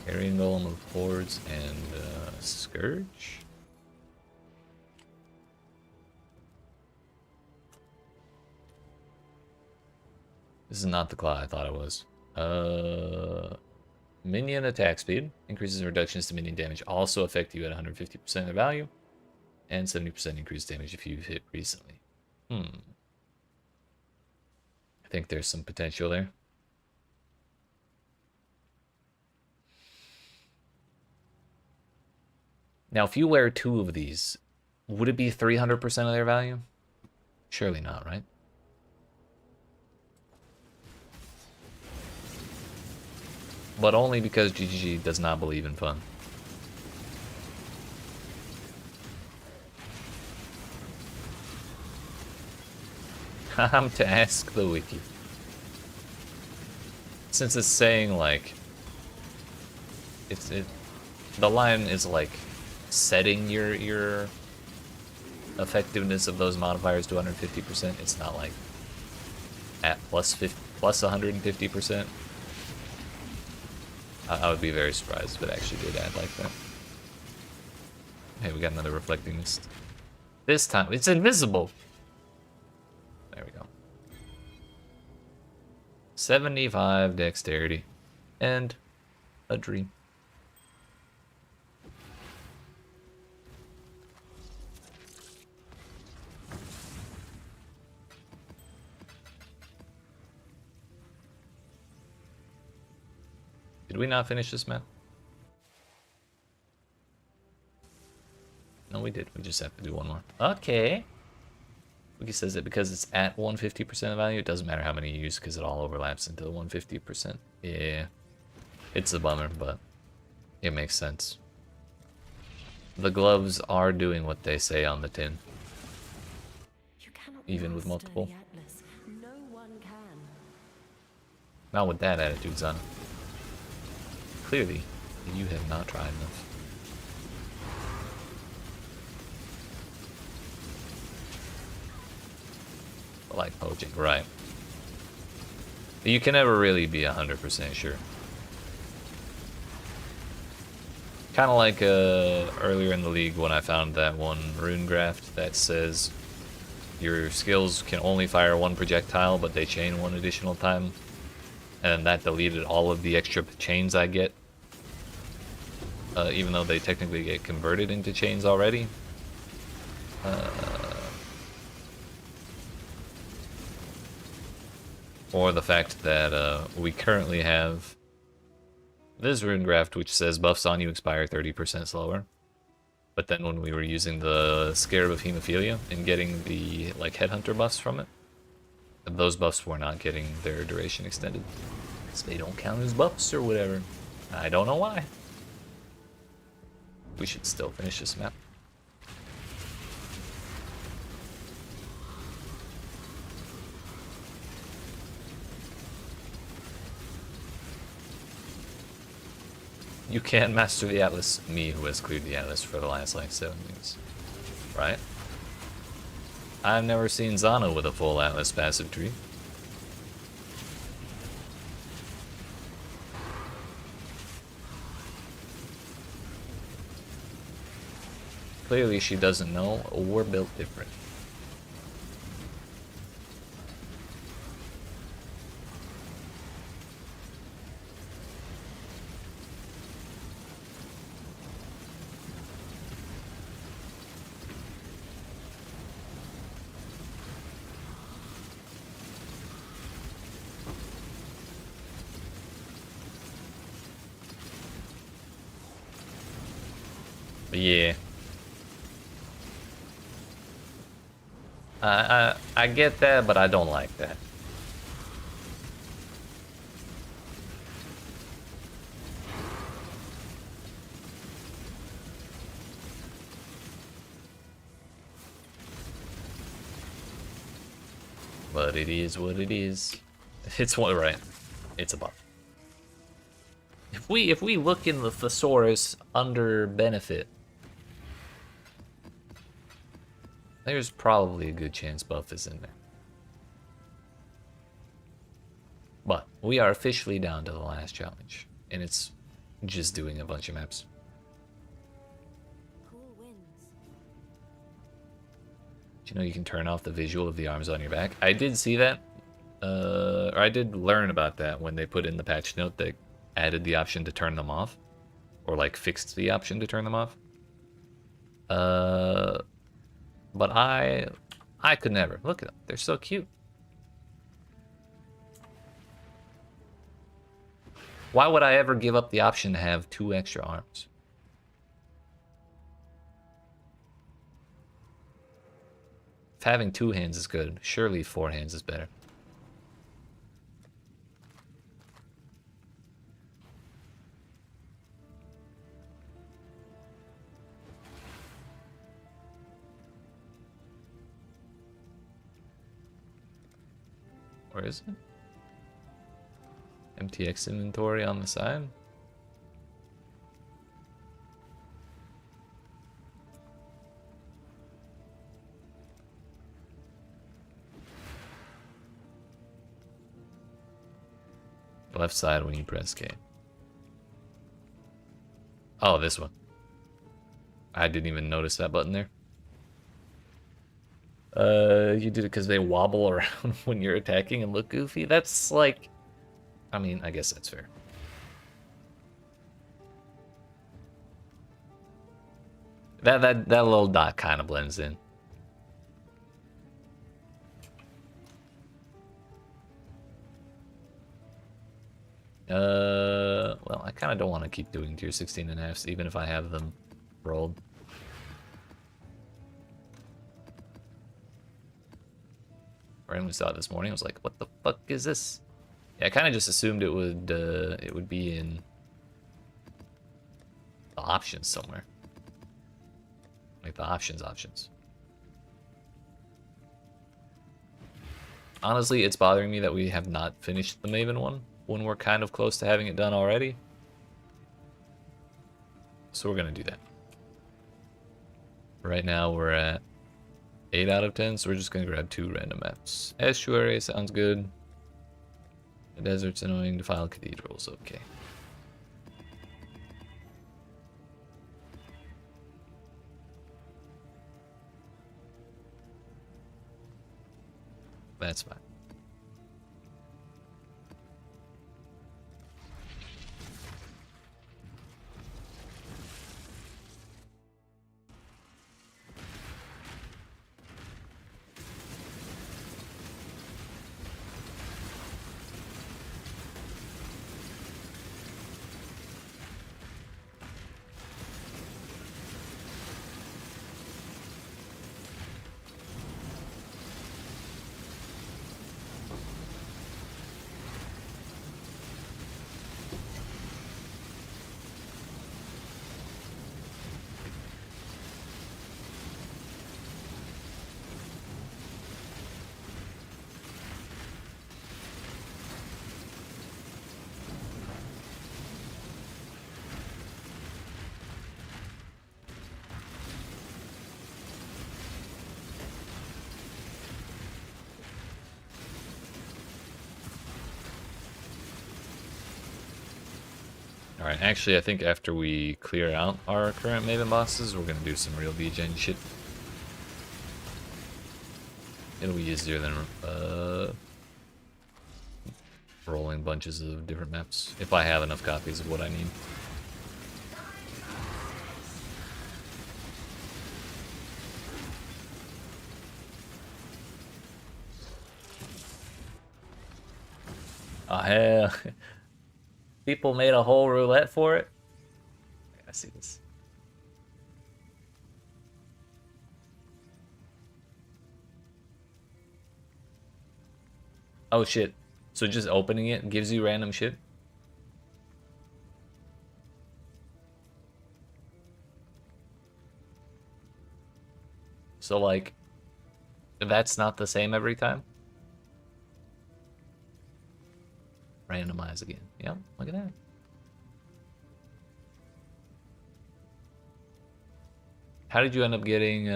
Carrying Golem of Hordes and Scourge. This is not the claw I thought it was. Minion attack speed. Increases and reductions to minion damage also affect you at 150% of the value. And 70% increased damage if you've hit recently. I think there's some potential there. Now, if you wear 2 of these, would it be 300% of their value? Surely not, right? But only because GGG does not believe in fun. Time to ask the wiki. since it's saying like the line is like setting your effectiveness of those modifiers to 150%. It's not like at plus 150%. I would be very surprised if it actually did add like that. Hey, we got another reflecting mist. This time it's invisible. There we go. 75 dexterity and a dream. Did we not finish this map? No, we did. We just have to do one more. Okay. Wiki says that because it's at 150% of value, it doesn't matter how many you use because it all overlaps into the 150%. Yeah. It's a bummer, but it makes sense. The gloves are doing what they say on the tin. You cannot Even with master multiple. the Atlas. No one can. Not with that attitude, Zana. Clearly, you have not tried enough. Like poaching, right. You can never really be 100% sure. Kind of like earlier in the league when I found that one rune graft that says your skills can only fire one projectile, but they chain one additional time. And that deleted all of the extra chains I get. Even though they technically get converted into chains already. Or the fact that we currently have this rune graft which says buffs on you expire 30% slower. But then when we were using the Scarab of Hemophilia and getting the like headhunter buffs from it, those buffs were not getting their duration extended. So they don't count as buffs or whatever. I don't know why. We should still finish this map. You can't master the Atlas. Me, who has cleared the Atlas for the last like 7 weeks. Right? I've never seen Zana with a full Atlas passive tree. Clearly she doesn't know, or we're built different. But yeah. I get that, but I don't like that. But it is what it is. It's what, right? It's a buff. If we look in the thesaurus under benefit, there's probably a good chance buff is in there. But we are officially down to the last challenge, and it's just doing a bunch of maps. Cool wins. Do you know you can turn off the visual of the arms on your back? I did see that, or I did learn about that when they put in the patch note that added the option to turn them off, or like fixed the option to turn them off. But I could never. Look at them. They're so cute. Why would I ever give up the option to have 2 extra arms? If having 2 hands is good, surely 4 hands is better. Or is it? MTX inventory on the side. Left side when you press K. Oh, this one. I didn't even notice that button there. You did it because they wobble around when you're attacking and look goofy? That's like... I mean, I guess that's fair. That little dot kind of blends in. Well, I kind of don't want to keep doing tier 16 and a halves, even if I have them rolled. Randomly saw it this morning. I was like, "What the fuck is this?" Yeah, I kind of just assumed it would be in the options somewhere, like the options. Honestly, it's bothering me that we have not finished the Maven one when we're kind of close to having it done already. So we're gonna do that. Right now we're at 8 out of 10, so we're just gonna grab 2 random maps. Estuary sounds good. The desert's annoying. Defiled cathedrals, okay. That's fine. Alright, actually I think after we clear out our current Maven bosses, we're gonna do some real VGen shit. It'll be easier than rolling bunches of different maps, if I have enough copies of what I need. Oh hell. People made a whole roulette for it. I see this. Oh shit. So just opening it gives you random shit? So like, that's not the same every time? Randomize again. Yep, look at that. How did you end up getting you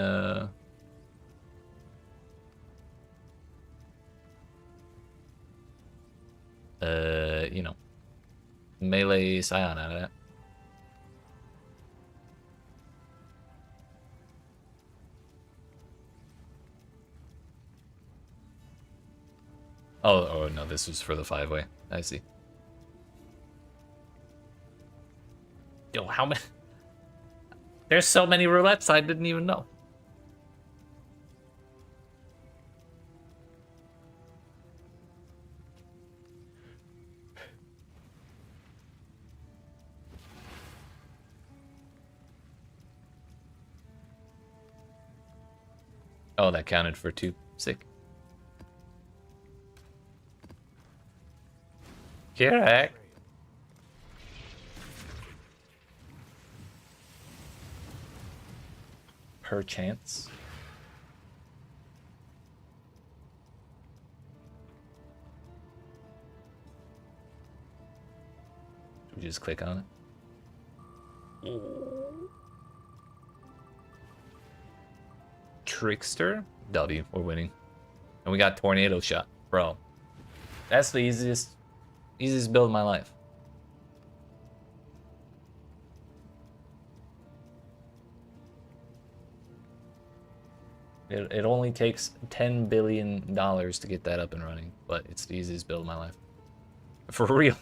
know, melee Scion out of that? Oh no, this was for the 5-way. I see. Yo, how many? There's so many roulettes I didn't even know. Oh, that counted for 2. Sick. Kirak. Perchance. just click on it. Trickster? W, we're winning. And we got Tornado Shot. Bro. That's the easiest build of my life. It only takes $10 billion to get that up and running, but it's the easiest build of my life. For real.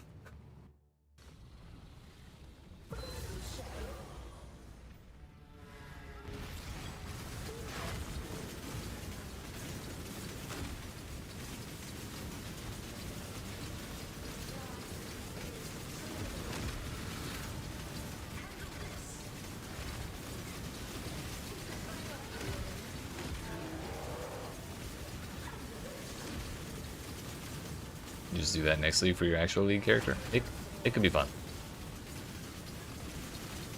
You just do that next league for your actual league character. It could be fun.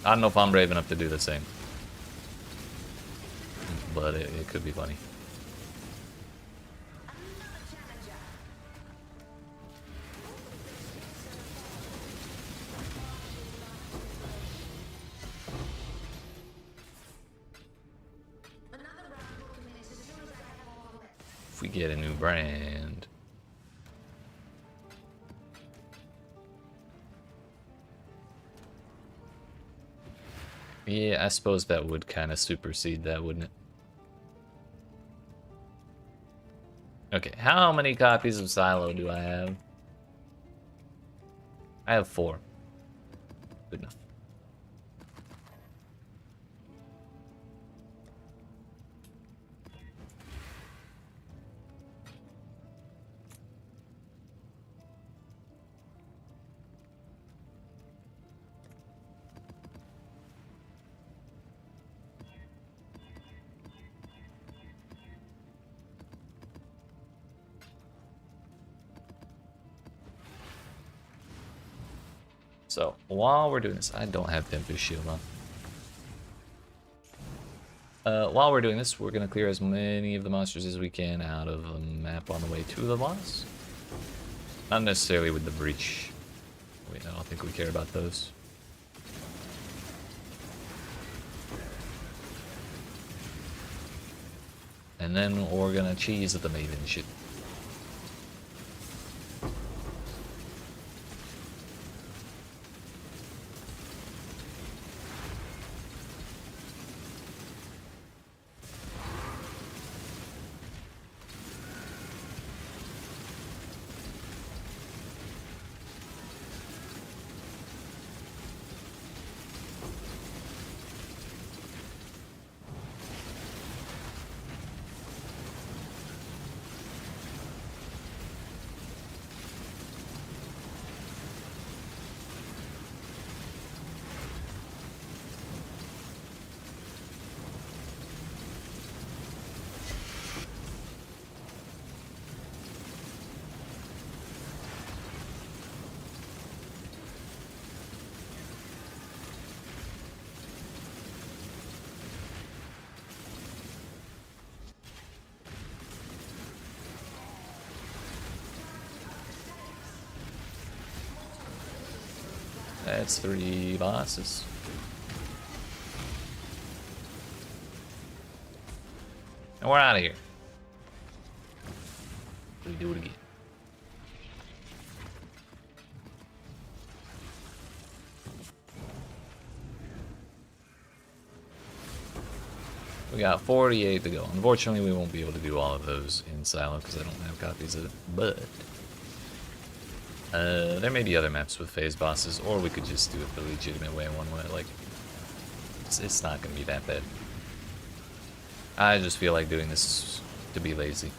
I don't know if I'm brave enough to do the same, but it could be funny. If we get a new brand. Yeah, I suppose that would kind of supersede that, wouldn't it? Okay, how many copies of Silo do I have? I have 4. Good enough. So, while we're doing this, I don't have Tempest Shield on. While we're doing this, we're going to clear as many of the monsters as we can out of the map on the way to the boss. Not necessarily with the breach. Wait, I don't think we care about those. And then we're going to cheese the Maven shit. That's 3 bosses. And we're out of here. We do it again. We got 48 to go. Unfortunately, we won't be able to do all of those in Silo because I don't have copies of it. But there may be other maps with phase bosses, or we could just do it the legitimate way, one way. Like, it's not gonna be that bad. I just feel like doing this to be lazy.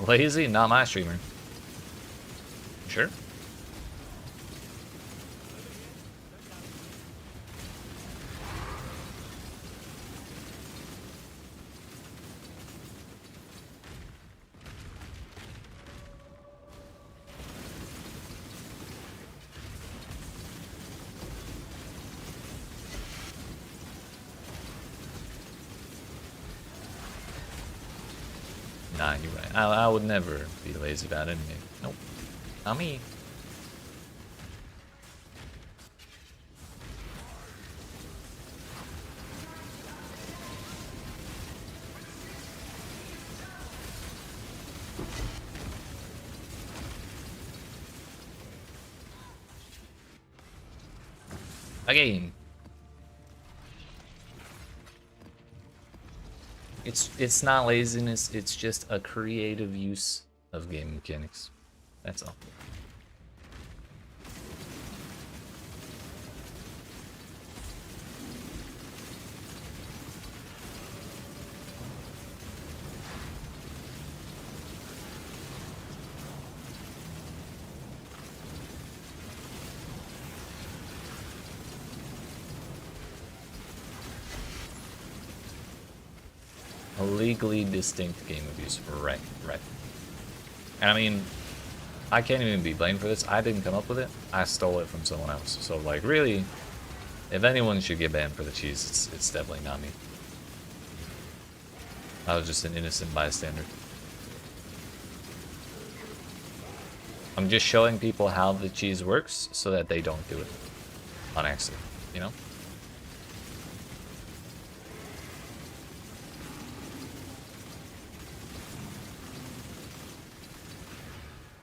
Lazy? Not my streamer. Nah, you're right. I would never be lazy about anything. Nope. Not me. Again. It's not laziness, it's just a creative use of game mechanics. That's all. A legally distinct game of use. Right. And I mean, I can't even be blamed for this. I didn't come up with it. I stole it from someone else. So, like, really, if anyone should get banned for the cheese, it's definitely not me. I was just an innocent bystander. I'm just showing people how the cheese works so that they don't do it on accident, you know?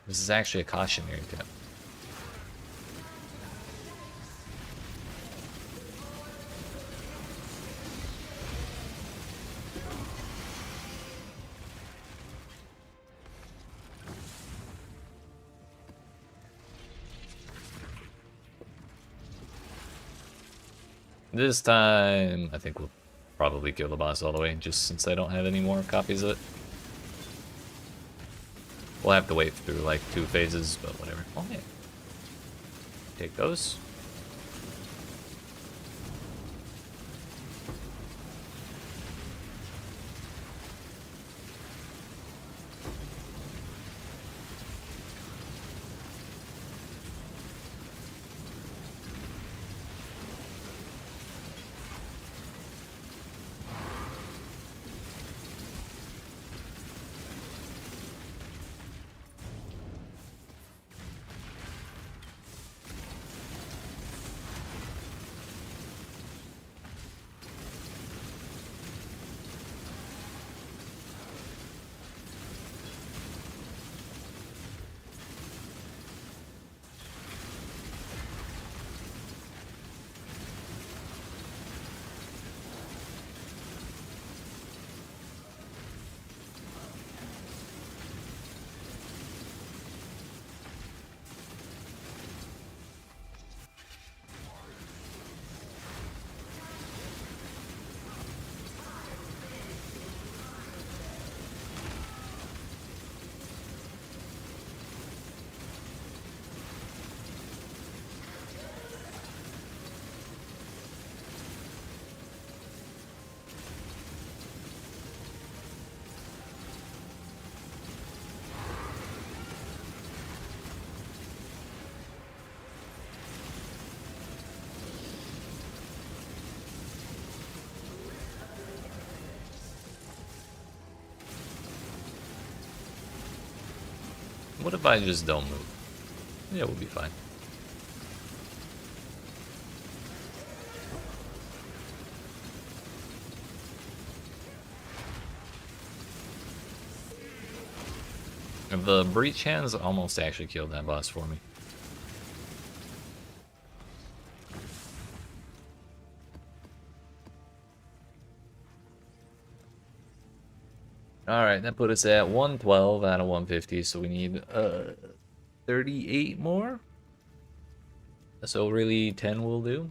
This is actually a cautionary tip. This time, I think we'll probably kill the boss all the way, just since I don't have any more copies of it. We'll have to wait through like 2 phases, but whatever. Oh, yeah. Take those. What if I just don't move? Yeah, we'll be fine. The breach hands almost actually killed that boss for me. Alright, that put us at 112 out of 150, so we need 38 more. So really 10 will do.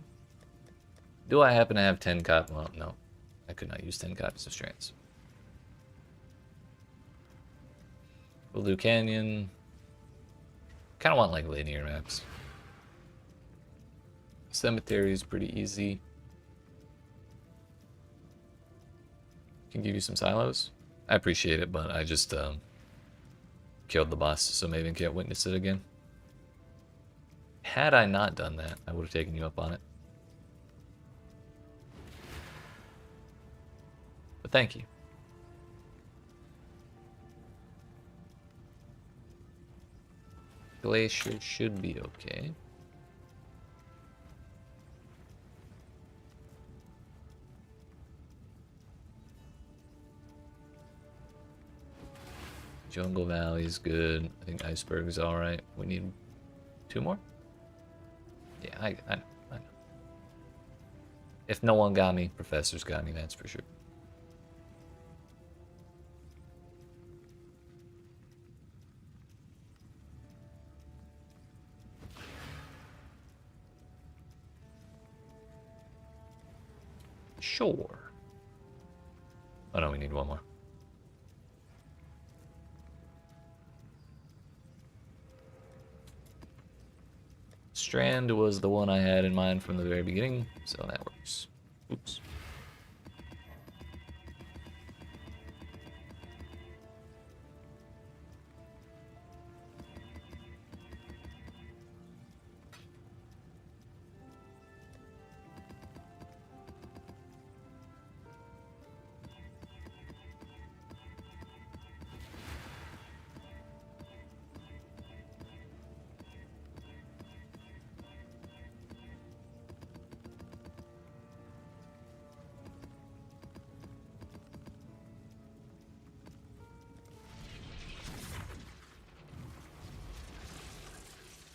Do I happen to have 10 copies? Well, no. I could not use 10 copies of Strands. We'll do Canyon. Kind of want like linear maps. Cemetery is pretty easy. Can give you some silos. I appreciate it, but I just killed the boss, so maybe I can't witness it again. Had I not done that, I would have taken you up on it. But thank you. Glacier should be okay. Jungle Valley's good. I think Iceberg's alright. We need 2 more? Yeah, I know. If no one got me, Professor's got me, that's for sure. Sure. Oh no, we need 1 more. Strand was the one I had in mind from the very beginning, so that works. Oops.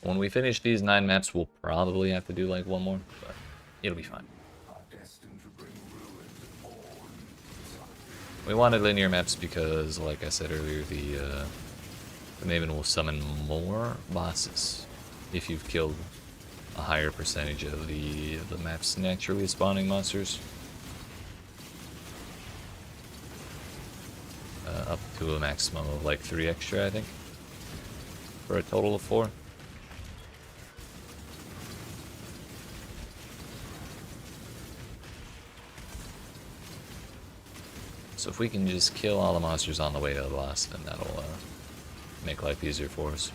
When we finish these 9 maps, we'll probably have to do like 1 more, but it'll be fine. We wanted linear maps because, like I said earlier, the Maven will summon more bosses if you've killed a higher percentage of the map's naturally spawning monsters. Up to a maximum of like 3 extra, I think, for a total of 4. So if we can just kill all the monsters on the way to the boss, then that'll make life easier for us.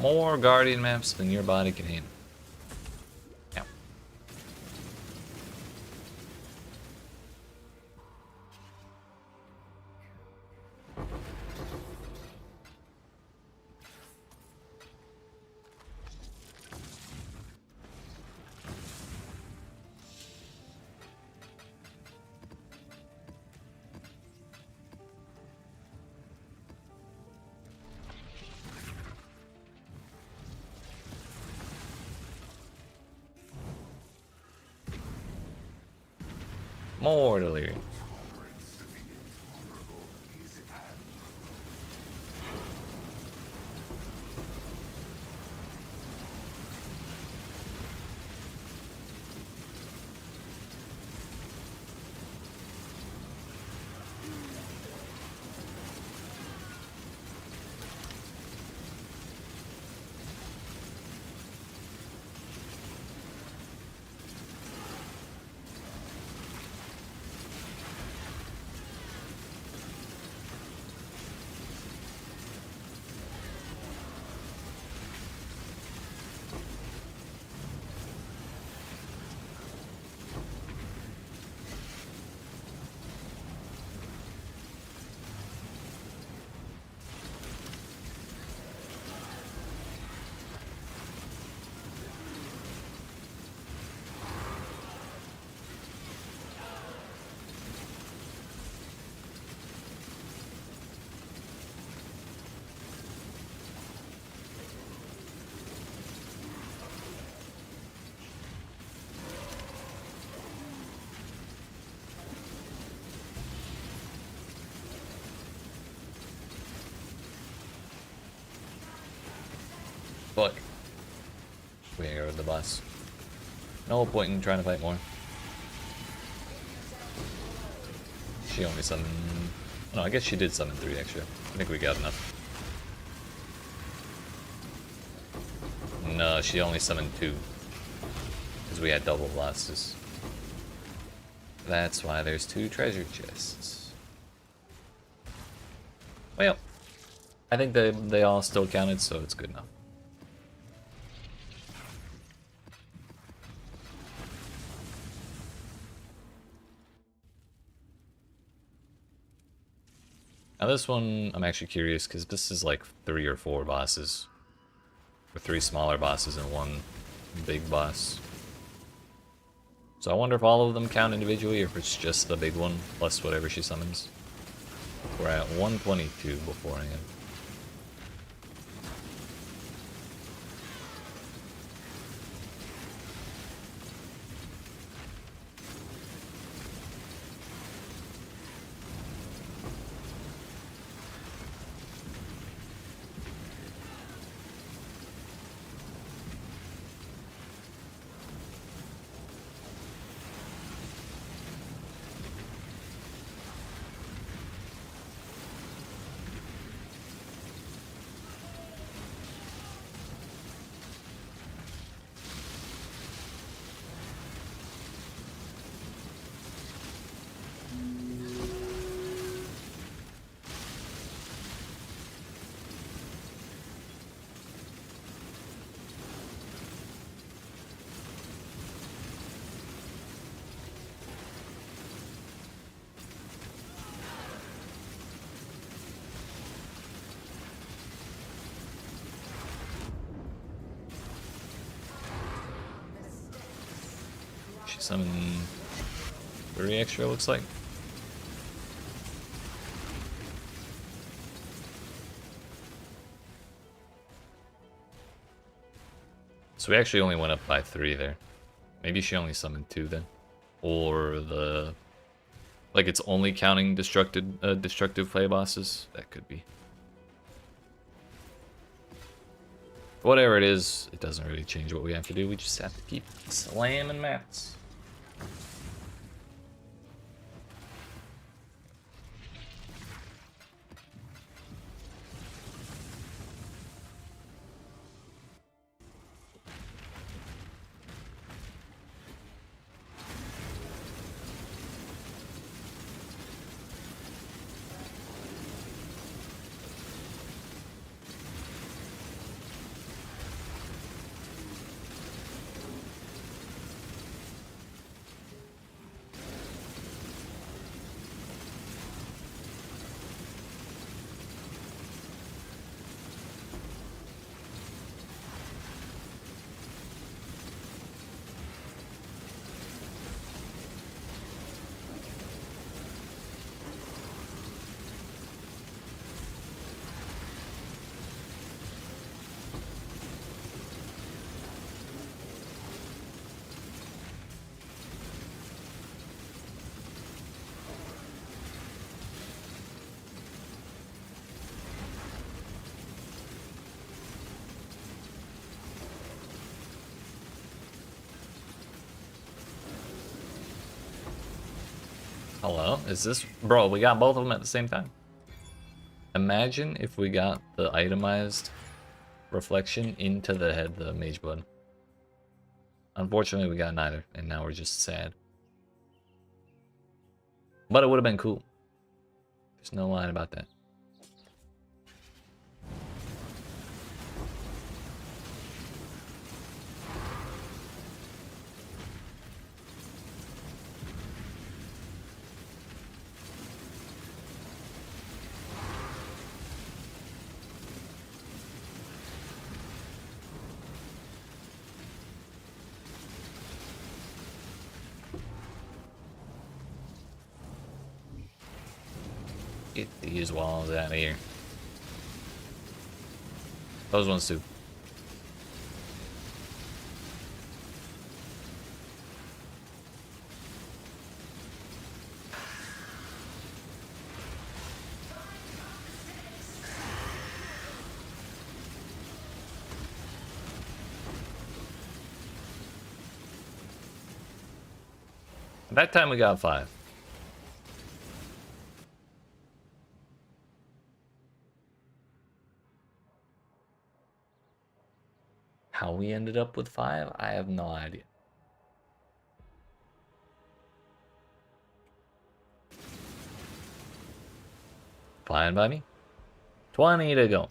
More Guardian maps than your body can handle. Yeah. More delirium. Fuck. We ain't with the boss. No point in trying to fight more. She only summoned... No, I guess she did summon 3 extra. I think we got enough. No, she only summoned 2. Because we had double losses. That's why there's 2 treasure chests. Well, I think they all still counted, so it's good enough. Now this one, I'm actually curious, because this is like 3 or 4 bosses. Or 3 smaller bosses and 1 big boss. So I wonder if all of them count individually, or if it's just the big one, plus whatever she summons. We're at 122 beforehand. She summoned 3 extra, looks like. So we actually only went up by 3 there. Maybe she only summoned 2 then. Or the... Like it's only counting destructive play bosses? That could be. Whatever it is, it doesn't really change what we have to do. We just have to keep slamming mats. Hello? Is this... Bro, we got both of them at the same time. Imagine if we got the itemized reflection into the head, the mage blood. Unfortunately, we got neither, and now we're just sad. But it would have been cool. There's no line about that. Get these walls out of here. Those ones too. That time we got 5. How we ended up with 5, I have no idea. Fine by me. 20 to go.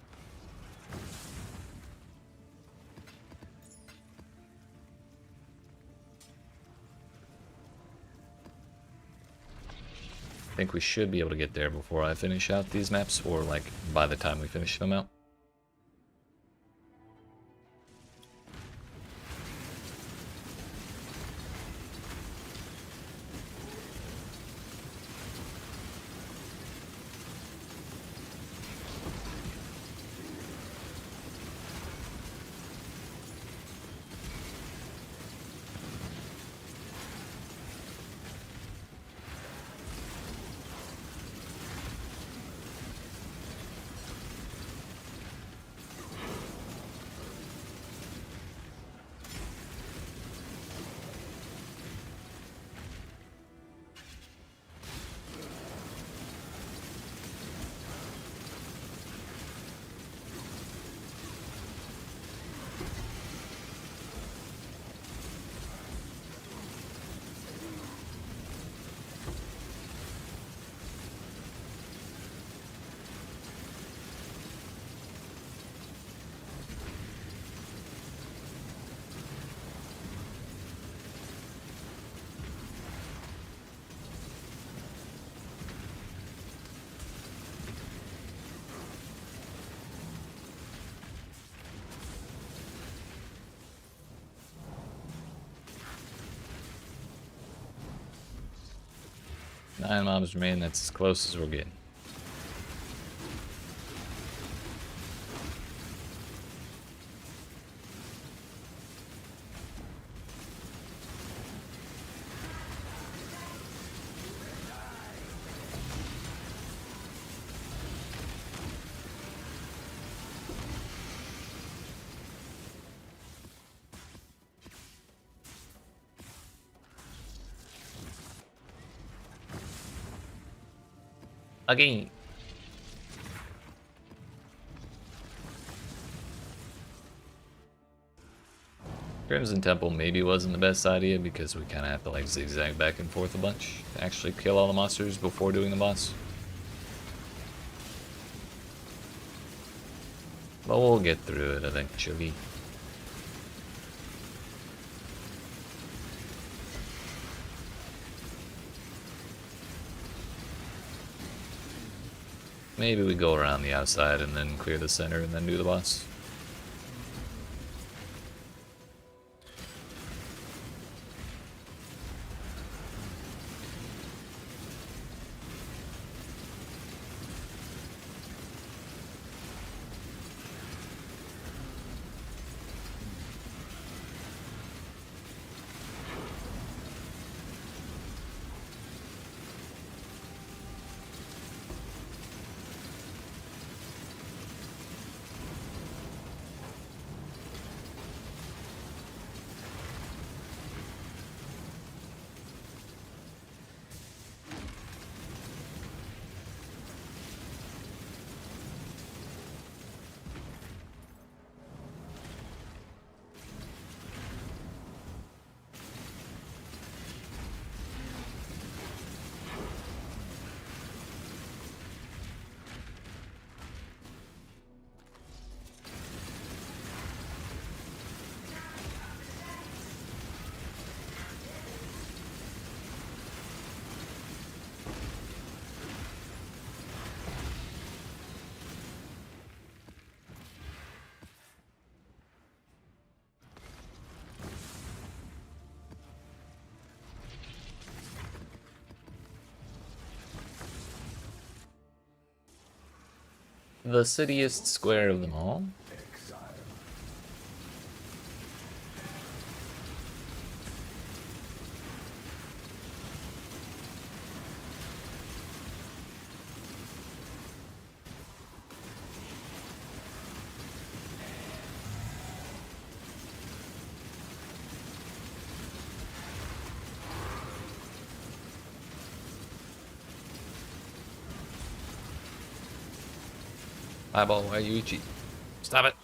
I think we should be able to get there before I finish out these maps, or like by the time we finish them out. Nine mobs remain, that's as close as we're getting. Again. Crimson Temple maybe wasn't the best idea because we kind of have to like zigzag back and forth a bunch to actually kill all the monsters before doing the boss. But we'll get through it eventually. Maybe we go around the outside and then clear the center and then do the boss. The cityest square of them all. Eyeball, why you cheat? Stop it.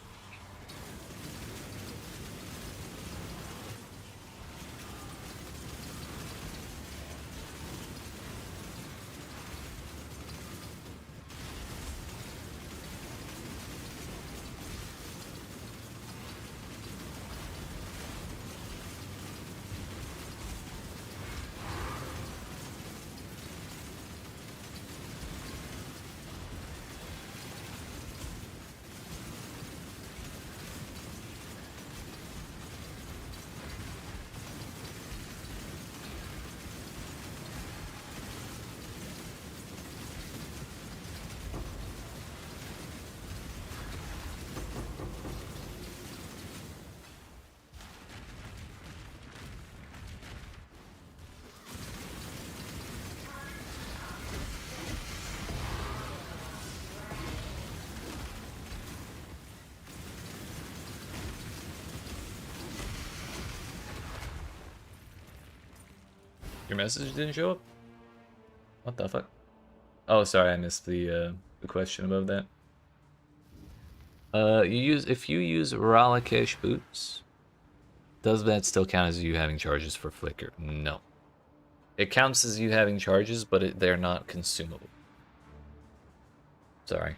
Your message didn't show up? What the fuck? Oh, sorry, I missed the question above that. If you use Ralakesh boots, does that still count as you having charges for Flicker? No. It counts as you having charges, but they're not consumable. Sorry.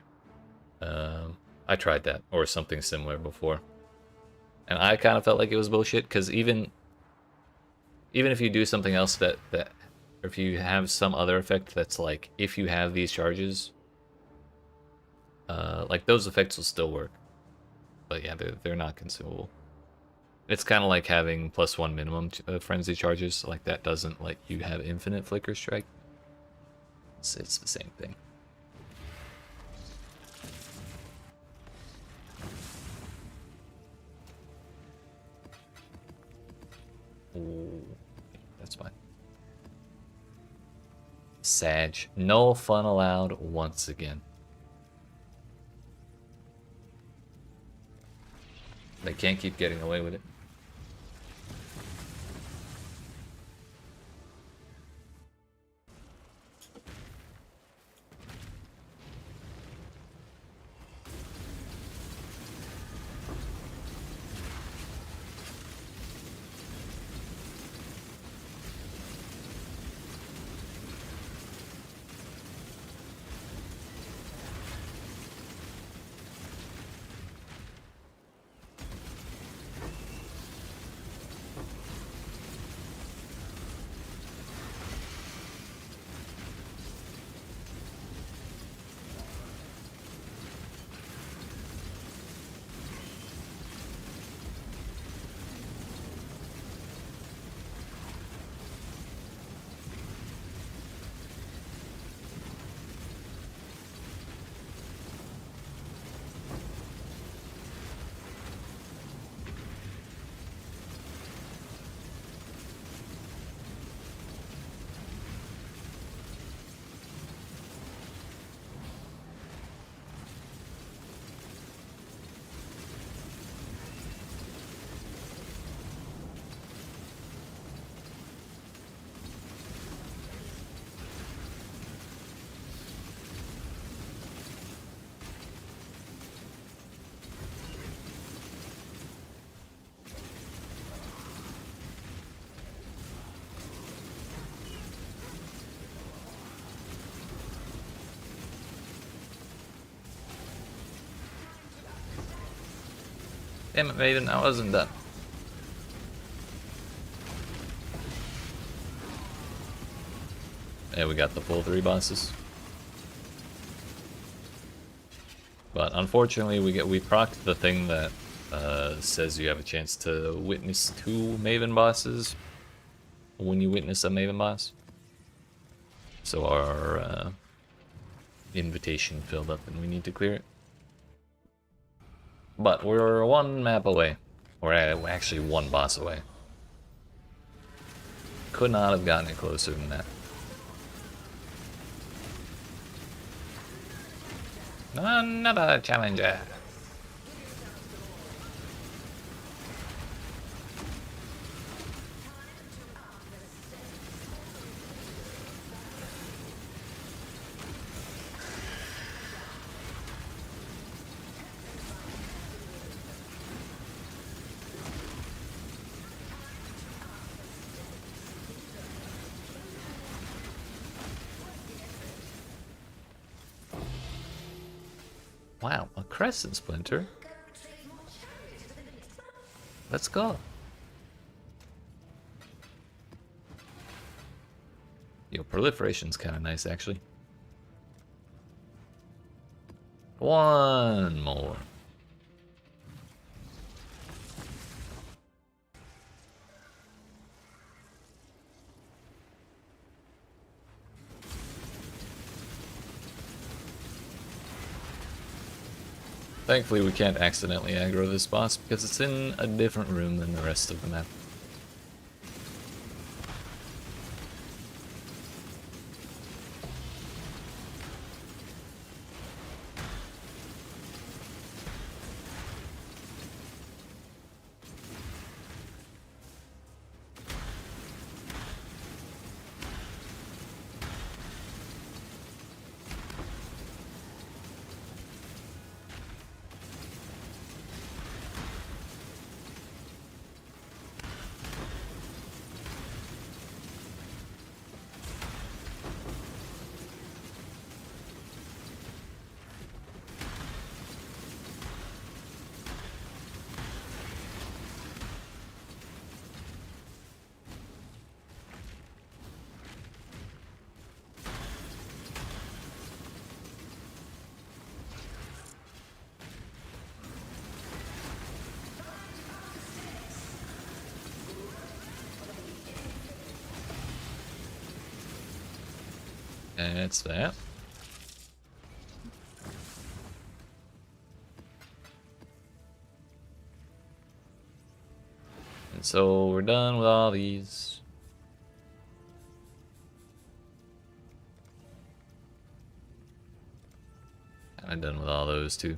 I tried that, or something similar before. And I kind of felt like it was bullshit, because even if you do something else or if you have some other effect that's like, if you have these charges, like those effects will still work. But yeah, they're not consumable. It's kind of like having +1 minimum frenzy charges. Like that doesn't let you have infinite flicker strike. It's the same thing. Ooh, that's fine. Sag. No fun allowed once again. They can't keep getting away with it. Damn it, Maven, I wasn't done. Yeah, we got the full 3 bosses. But unfortunately, we procced the thing that says you have a chance to witness 2 Maven bosses when you witness a Maven boss. So our invitation filled up and we need to clear it. But we're 1 map away. Or actually 1 boss away. Could not have gotten it closer than that. Another challenger. Wow, a crescent splinter. Let's go. Yo, proliferation's kind of nice, actually. One more. Thankfully, we can't accidentally aggro this boss because it's in a different room than the rest of the map. And it's that. And so we're done with all these. I'm done with all those too.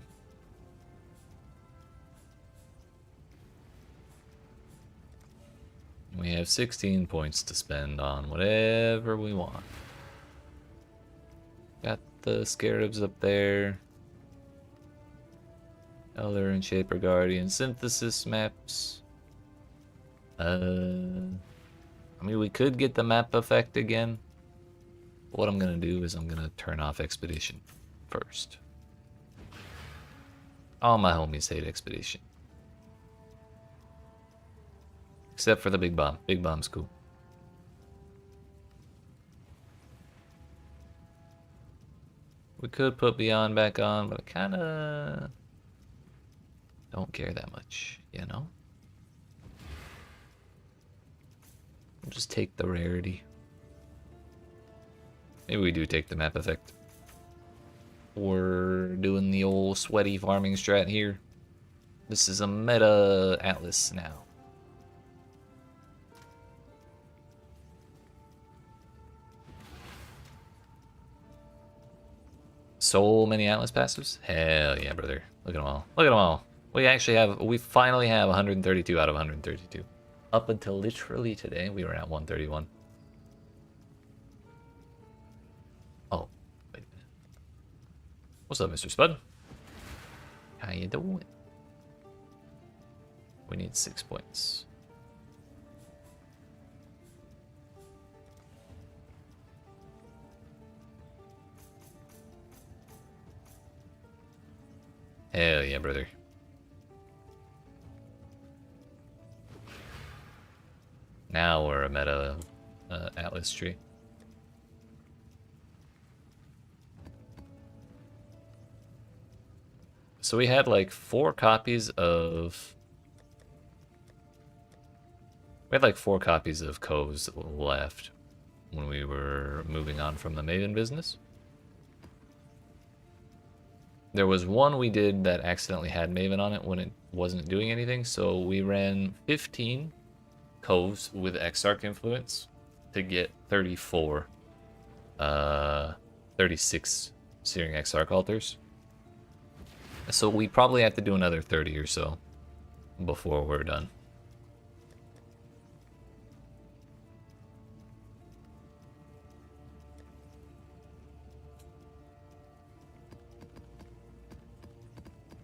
We have 16 points to spend on whatever we want. Got the Scarabs up there. Elder and Shaper Guardian synthesis maps. I mean, we could get the map effect again. But what I'm gonna do is I'm gonna turn off Expedition first. All my homies hate Expedition. Except for the Big Bomb. Big Bomb's cool. We could put Beyond back on, but I kinda don't care that much, you know? We'll just take the rarity. Maybe we do take the map effect. We're doing the old sweaty farming strat here. This is a meta Atlas now. So many Atlas passives? Hell yeah, brother. Look at them all. Look at them all. We finally have 132 out of 132. Up until literally today, we were at 131. Oh, wait a minute. What's up, Mr. Spud? How you doing? We need 6 points. Hell yeah, brother. Now we're a meta Atlas tree. So we had like 4 copies of... We had like 4 copies of Coves left when we were moving on from the Maven business. There was one we did that accidentally had Maven on it when it wasn't doing anything, so we ran 15 Coves with Exarch influence to get 36 Searing Exarch altars. So we probably have to do another 30 or so before we're done.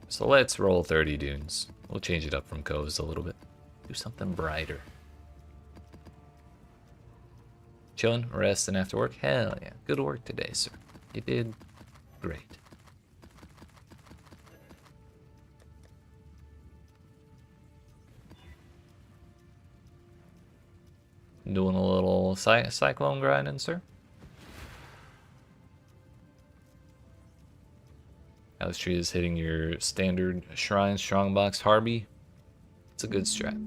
So let's roll 30 dunes. We'll change it up from Coves a little bit. Do something brighter. Chilling, resting after work? Hell yeah. Good work today, sir. You did great. Doing a little cyclone grinding, sir. House tree is hitting your standard shrine strongbox Harby. It's a good strat.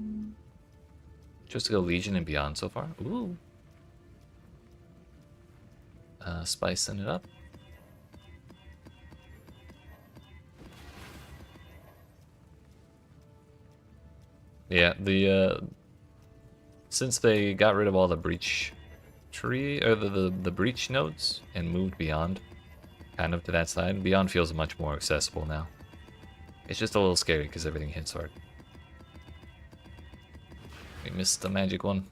Just to go Legion and beyond so far. Ooh. Spicing it up. Yeah, since they got rid of all the breach tree or the breach nodes and moved beyond kind of to that side, beyond feels much more accessible now. It's just a little scary because everything hits hard. We missed the magic one.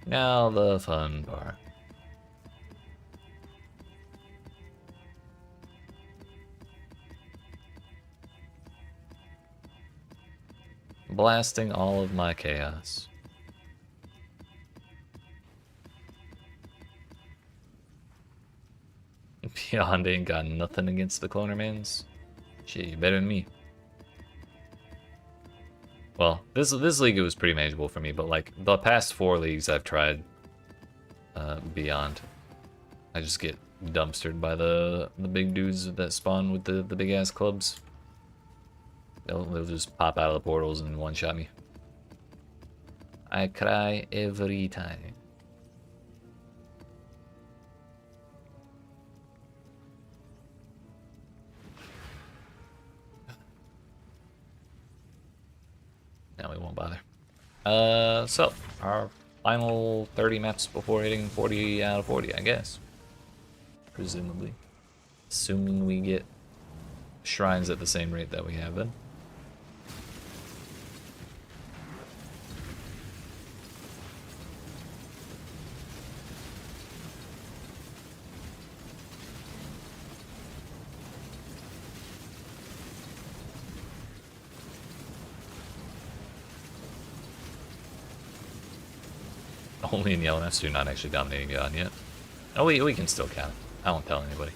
Now the fun part. Blasting all of my chaos. Beyond ain't got nothing against the cloner mans. Shit, you better than me. Well, this league it was pretty manageable for me, but like the past 4 leagues I've tried beyond, I just get dumpstered by the big dudes that spawn with the big ass clubs. They'll just pop out of the portals and one-shot me. I cry every time. Now we won't bother. So our final 30 maps before hitting 40 out of 40, I guess. Presumably. Assuming we get shrines at the same rate that we have been. Only in yellow maps, you're not actually dominating beyond yet. Oh, we can still count. I won't tell anybody.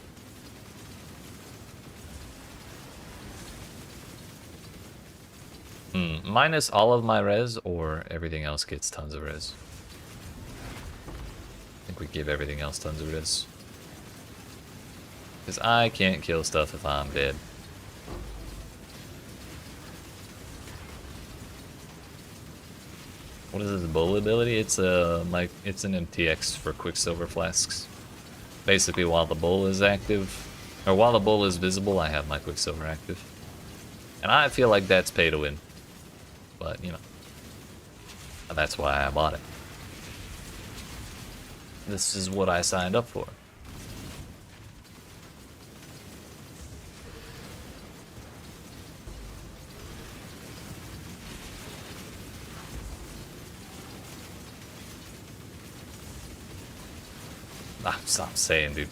Minus all of my res, or everything else gets tons of res. I think we give everything else tons of res. Because I can't kill stuff if I'm dead. What is this bull ability? It's an MTX for Quicksilver flasks. Basically, while the bull is active, or while the bull is visible, I have my Quicksilver active. And I feel like that's pay to win. But, you know, that's why I bought it. This is what I signed up for. Stop saying, dude.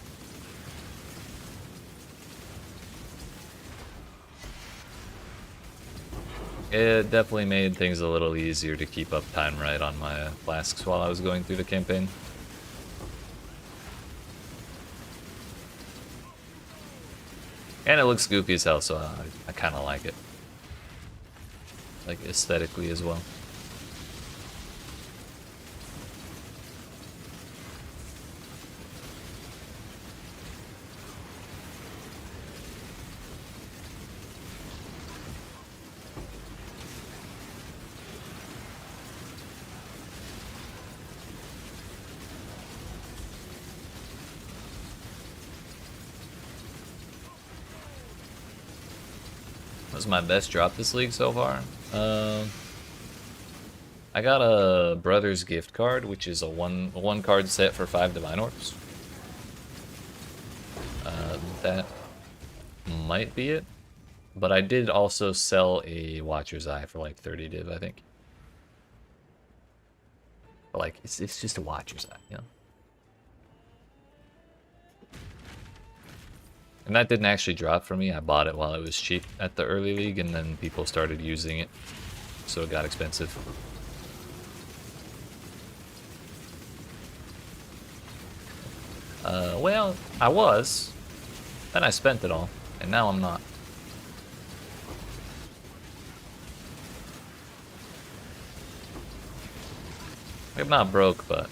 It definitely made things a little easier to keep up time right on my flasks while I was going through the campaign. And it looks goofy as hell, so I kind of like it. Like, aesthetically as well. Was my best drop this league so far. I got a Brothers gift card, which is a one card set for 5 Divine Orbs. That might be it, but I did also sell a Watcher's Eye for like 30 div, I think. But like, it's just a Watcher's Eye, you know. And that didn't actually drop for me. I bought it while it was cheap at the early league, and then people started using it, so it got expensive. Well, I was. Then I spent it all, and now I'm not. We're not broke, but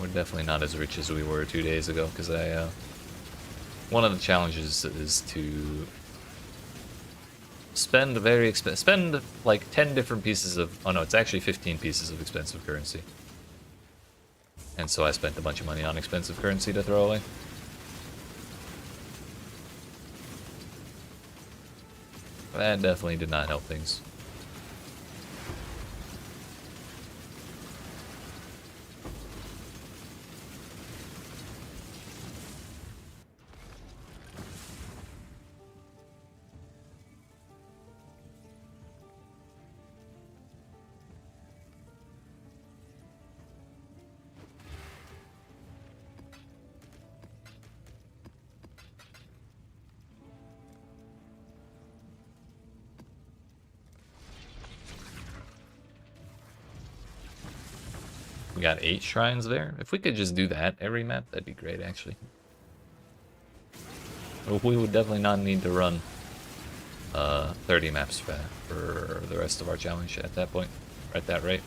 we're definitely not as rich as we were 2 days ago, because one of the challenges is to spend spend like 10 different pieces of, oh no, it's actually 15 pieces of expensive currency. And so I spent a bunch of money on expensive currency to throw away. That definitely did not help things. We got 8 shrines there. If we could just do that every map, that'd be great, actually. We would definitely not need to run 30 maps for the rest of our challenge at that point, or at that rate.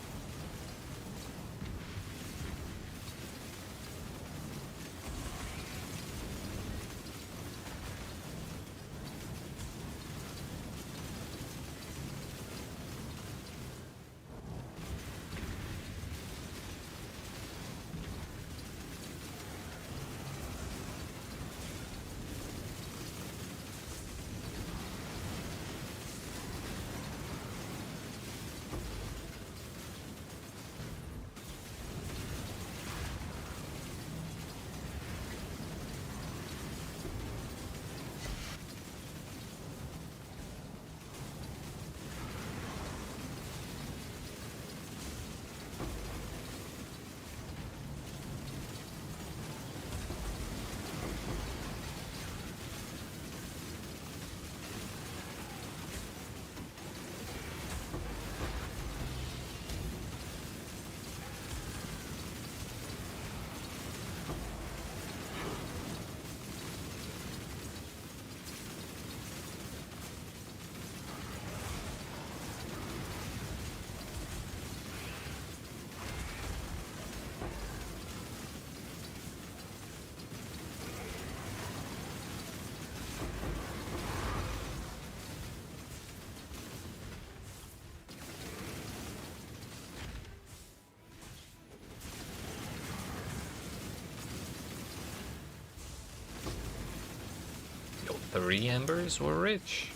Yo, 3 embers were rich.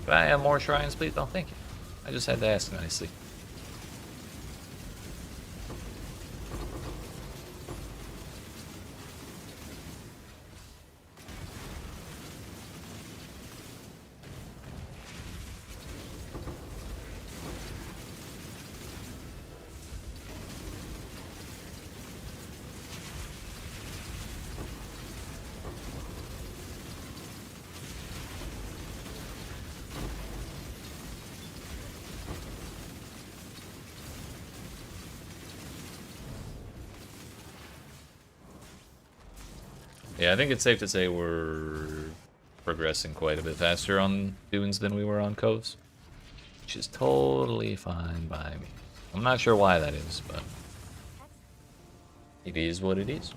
Could I have more shrines, please? Oh, thank you. I just had to ask nicely. Yeah, I think it's safe to say we're progressing quite a bit faster on dunes than we were on coves, which is totally fine by me. I'm not sure why that is, but it is what it is.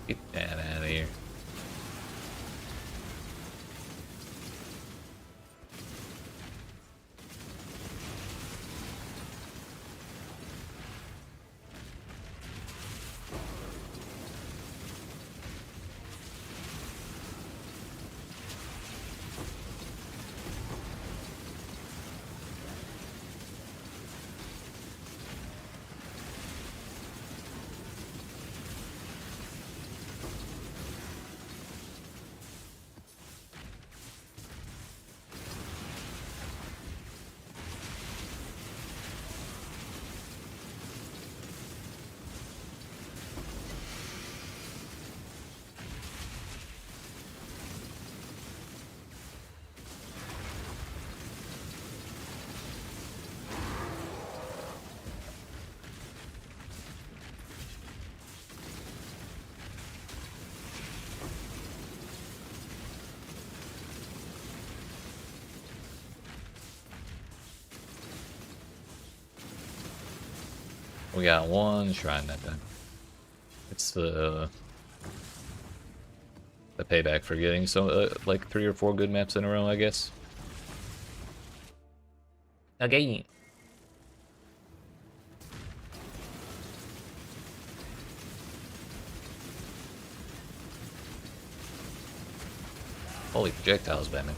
Get that out of here. We got one shrine that time. It's the payback for getting so like 3 or 4 good maps in a row, I guess. Okay. Holy projectiles, Batman.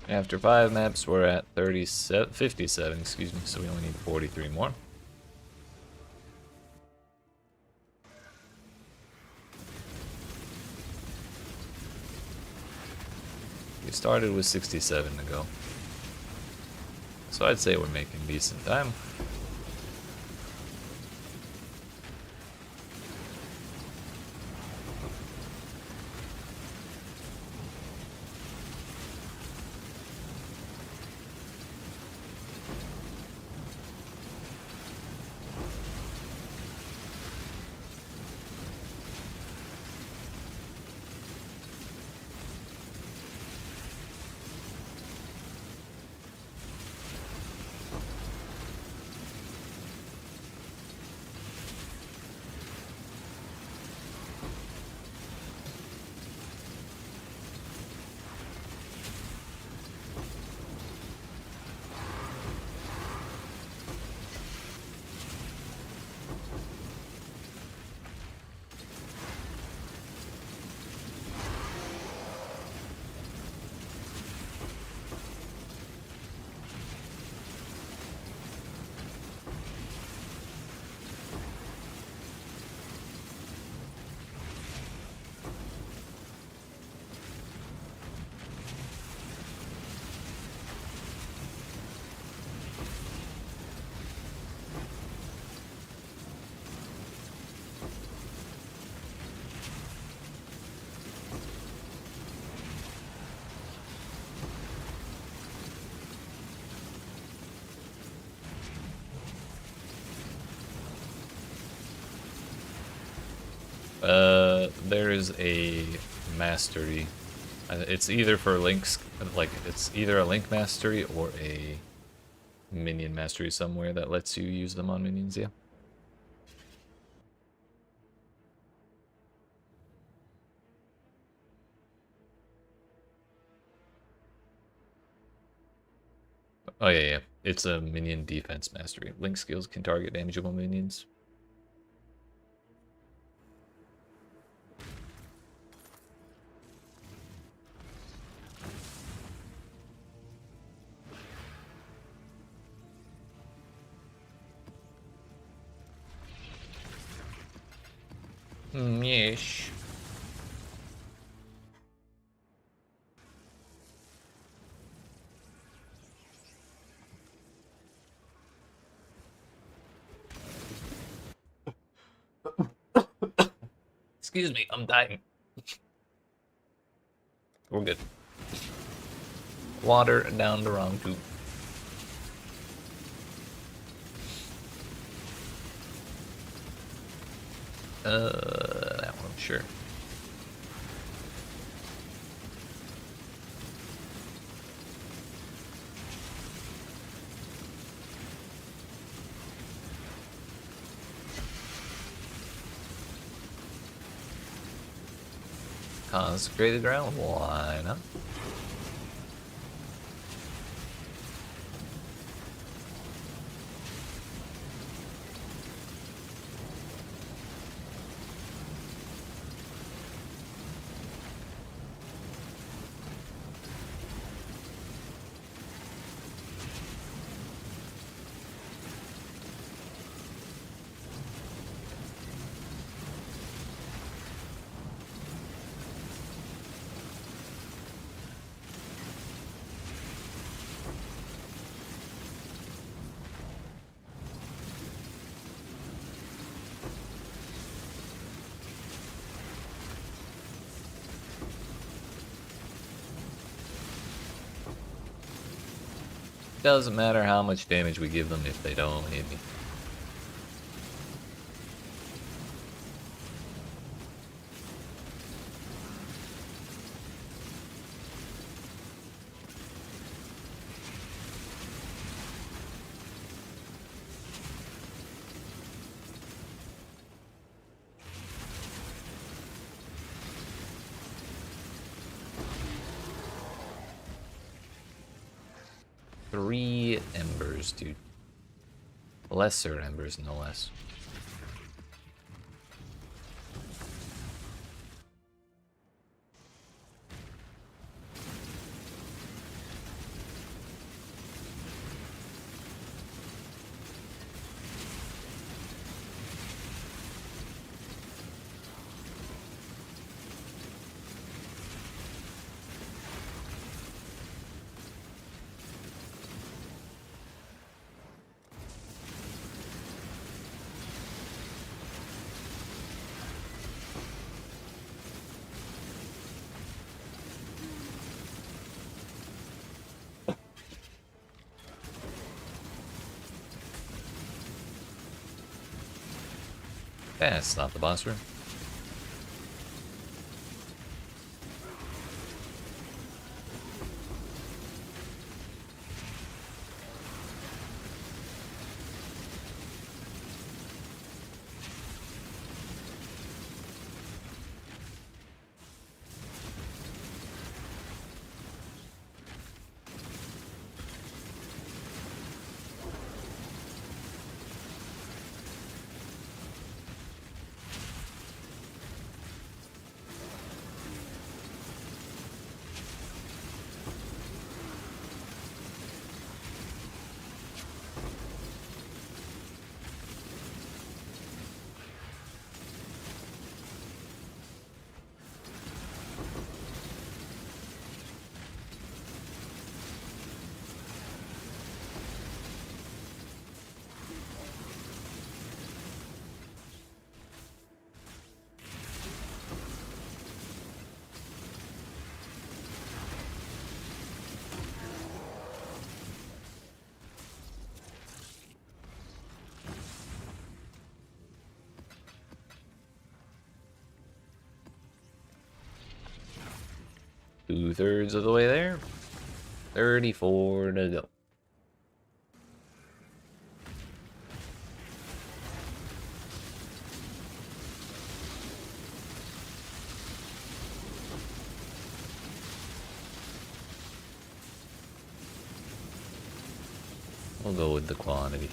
After 5 maps, we're at 57, excuse me, so we only need 43 more. We started with 67 to go. So I'd say we're making decent time. there's a mastery. It's either for links, like it's either a link mastery or a minion mastery somewhere that lets you use them on minions, yeah. Oh yeah, yeah. It's a minion defense mastery. Link skills can target damageable minions. Yes. Excuse me, I'm dying. We're good. Water down the wrong tube. That one, sure. Consecrated ground, why not? Doesn't matter how much damage we give them if they don't hit me. Three embers, dude. Lesser embers, no less. That's not the boss room. 2/3 of the way there. 34 to go. We'll go with the quantity.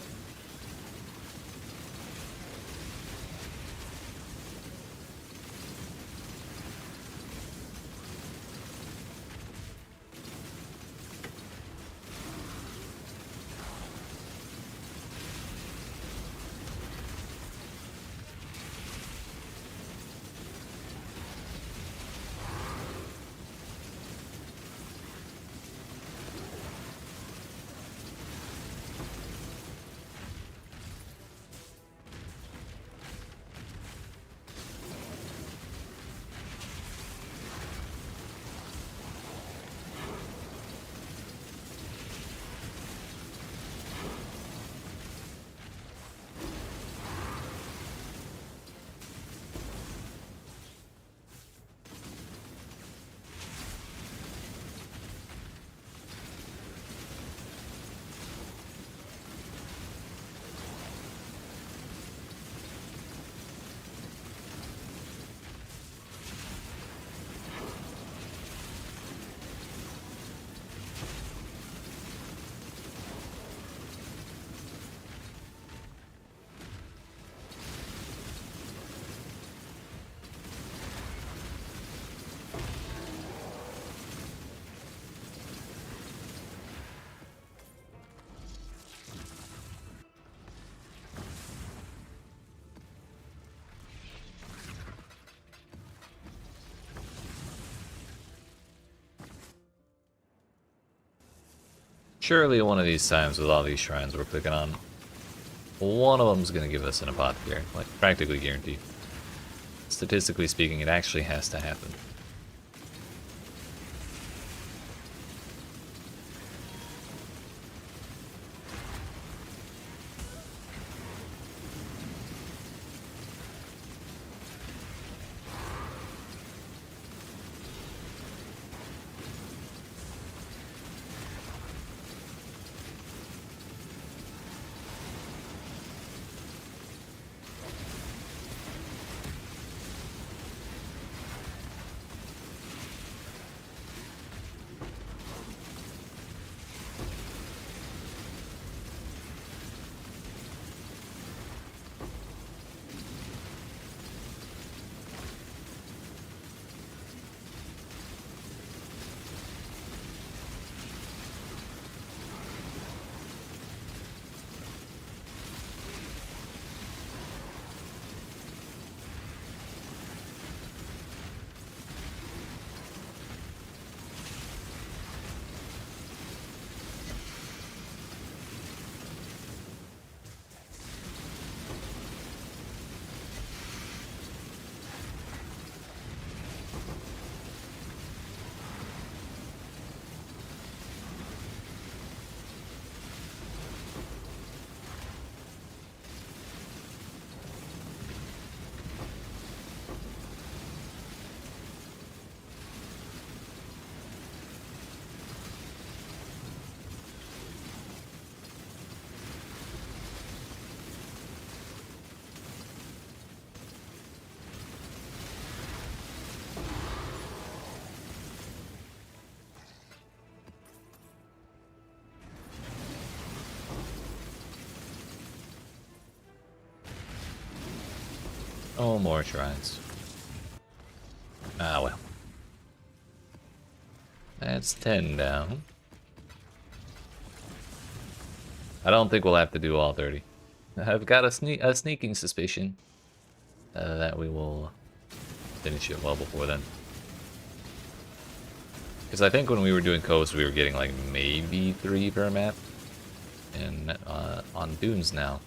Surely one of these times with all these shrines we're clicking on, one of them's going to give us an apothecary, like practically guaranteed. Statistically speaking, it actually has to happen. Oh, more shrines. Ah, well. That's 10 down. I don't think we'll have to do all 30. I've got a sneaking suspicion that we will finish it well before then. Because I think when we were doing coast, we were getting like maybe 3 per map. And on Dunes now,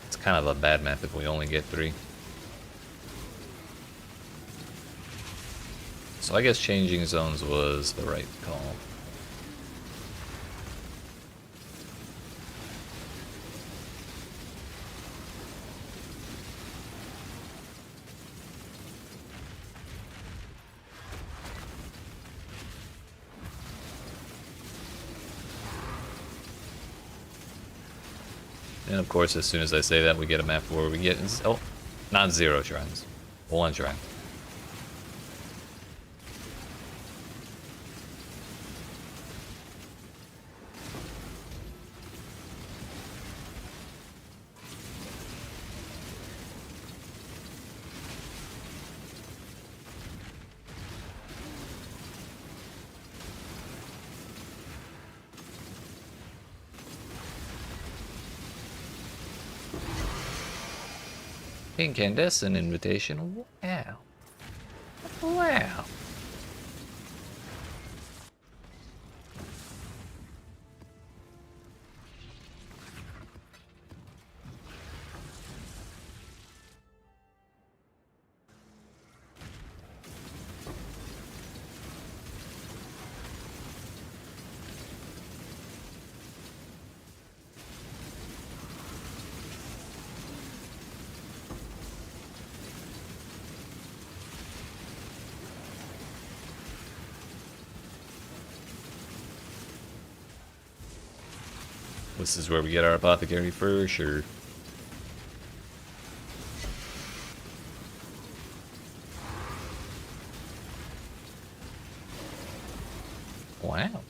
it's kind of a bad map if we only get 3. So I guess changing zones was the right call. And of course, as soon as I say that, we get a map where we get, oh, not 0 shrines, 1 shrine. Incandescent invitation. Wow. Wow. This is where we get our apothecary for sure. Wow.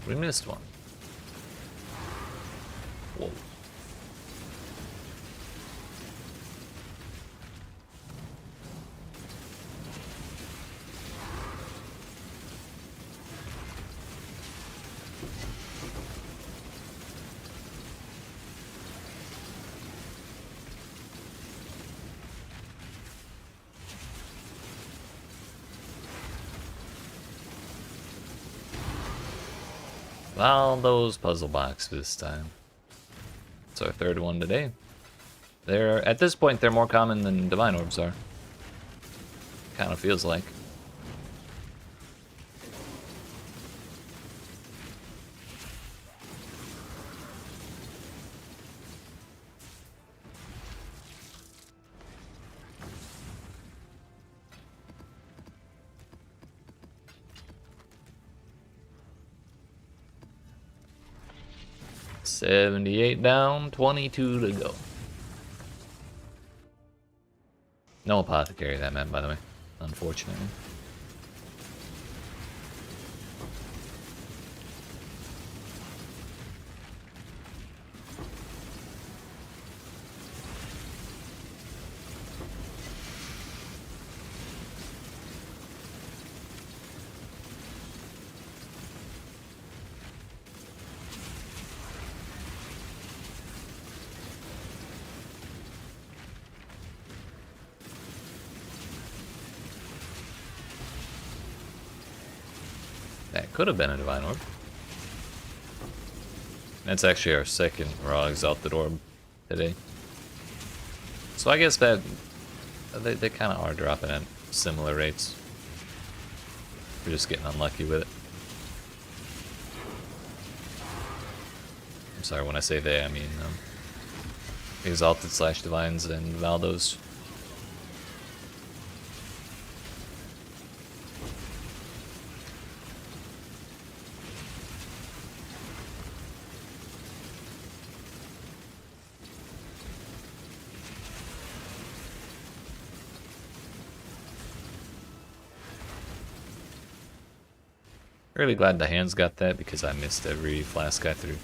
We missed one. Whoa. All those puzzle boxes this time. It's our 3rd one today. They're, at this point, they're more common than divine orbs are. Kind of feels like. $78 down, 22 to go. No apothecary that meant, by the way, unfortunately. That could have been a divine orb. That's actually our 2nd raw exalted orb today. So I guess that they kind of are dropping at similar rates. We're just getting unlucky with it. I'm sorry, when I say they, I mean exalted / divines and Valdos. Really glad the hands got that because I missed every flask I threw.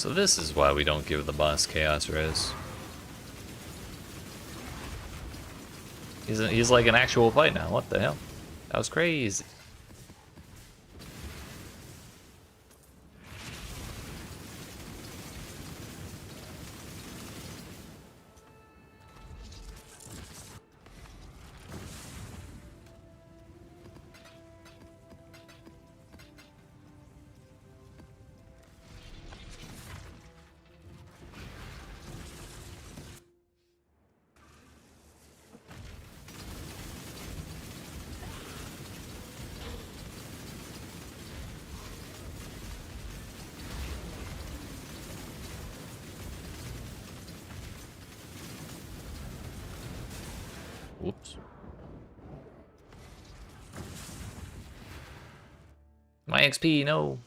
So this is why we don't give the boss Chaos Res. He's like an actual fight now. What the hell? That was crazy. Whoops. My XP, no.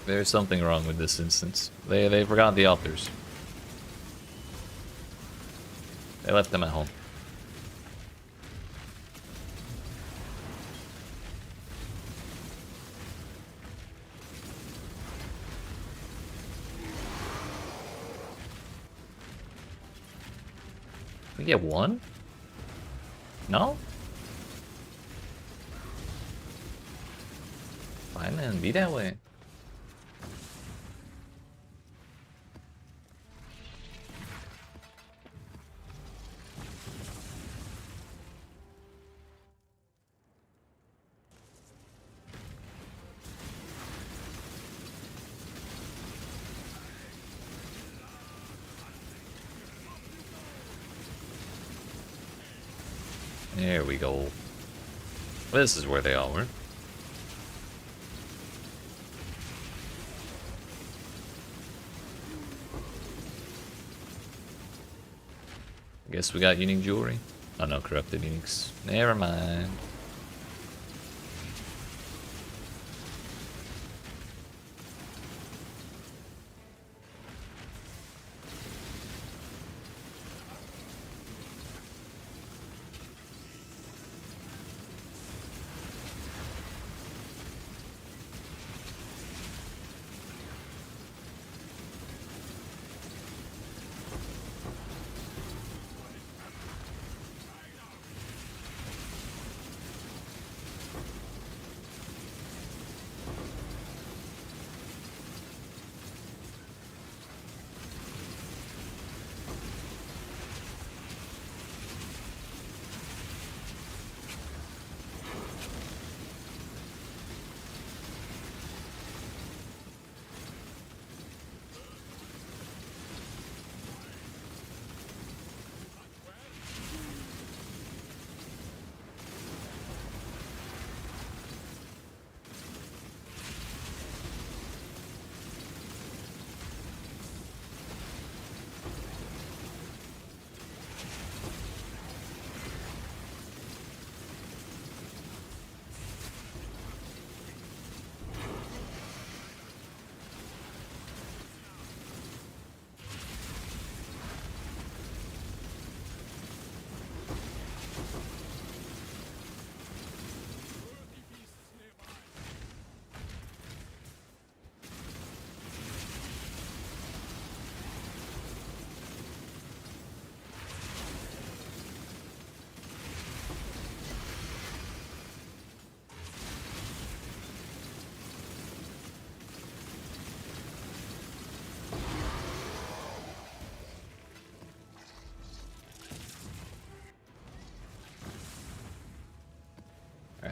There's something wrong with this instance. They forgot the altars. They left them at home. We get one? No? Fine then, be that way. There we go. This is where they all were. Guess we got unique jewelry. Oh no, corrupted uniques. Never mind.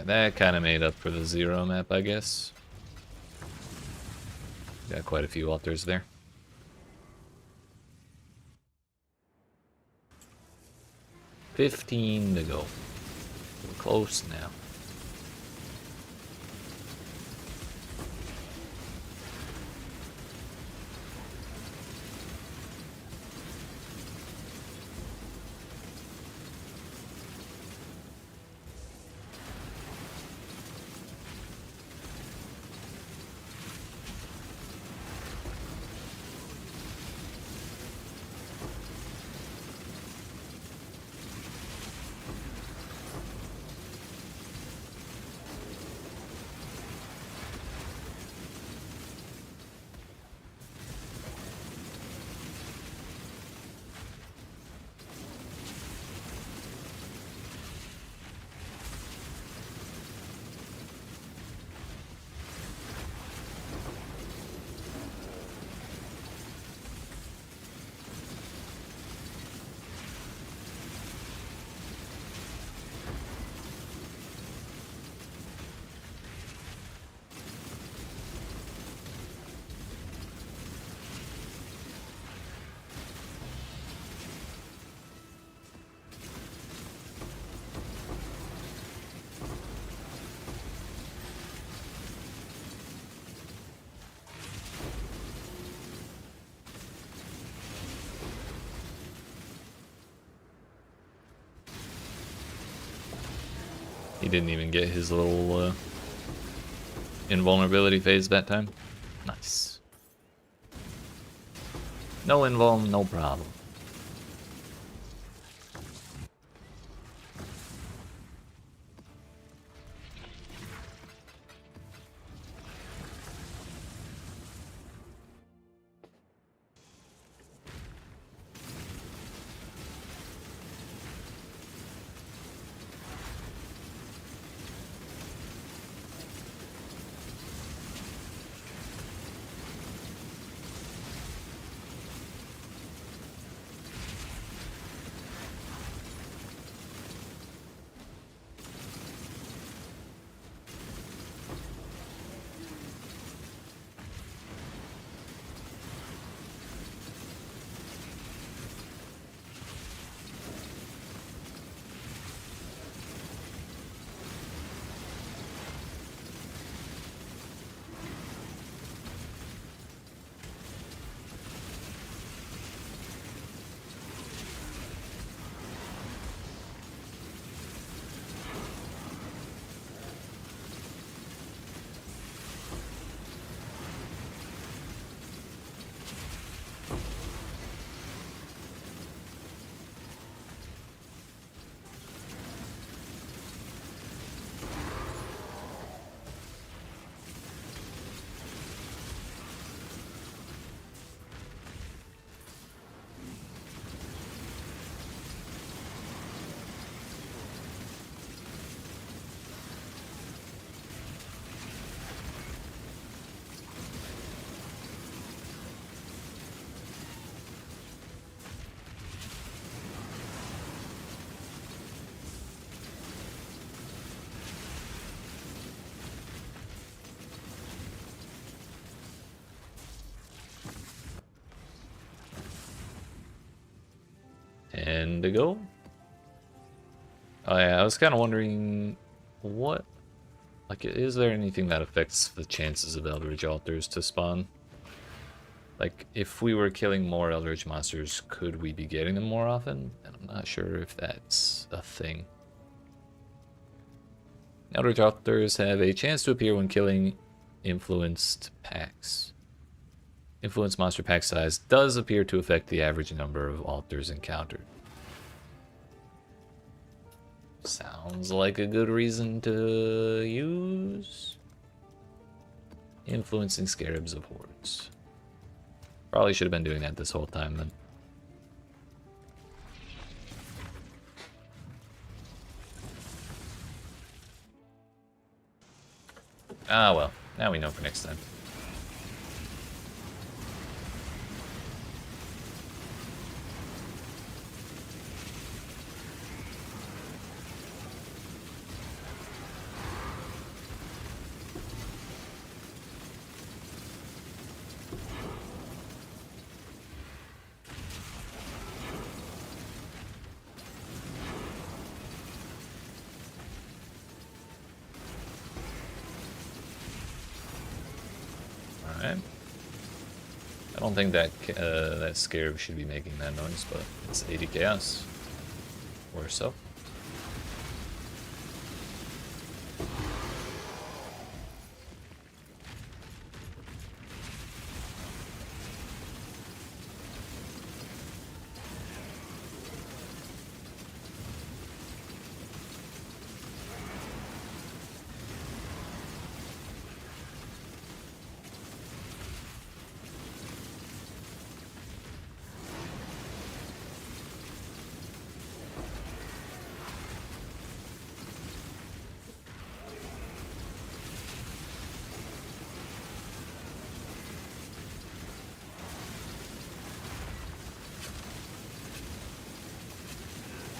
that kind of made up for the 0 map, I guess. Got quite a few altars there. $15 to go. We're close now. He didn't even get his little invulnerability phase that time. Nice. No invuln, no problem. And to go. Oh yeah, I was kind of wondering what, like, is there anything that affects the chances of Eldritch Altars to spawn? Like, if we were killing more Eldritch monsters, could we be getting them more often? And I'm not sure if that's a thing. Eldritch Altars have a chance to appear when killing influenced packs. Influence monster pack size does appear to affect the average number of altars encountered. Sounds like a good reason to use. Influencing scarabs of hordes. Probably should have been doing that this whole time then. Ah well, now we know for next time. Alright. I don't think that that scarab should be making that noise, but it's 80 chaos. Or so.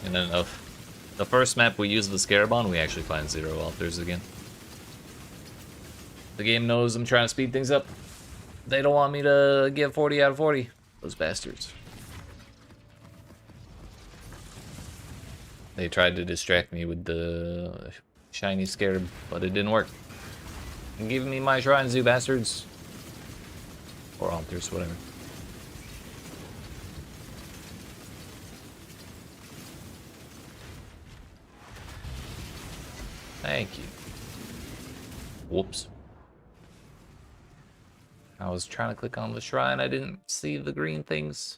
And then the first map we use the Scarab on, we actually find 0 altars again. The game knows I'm trying to speed things up. They don't want me to get 40 out of 40. Those bastards. They tried to distract me with the shiny Scarab, but it didn't work. Give me my shrines, you bastards. Or altars, whatever. Thank you. Whoops. I was trying to click on the shrine, I didn't see the green things.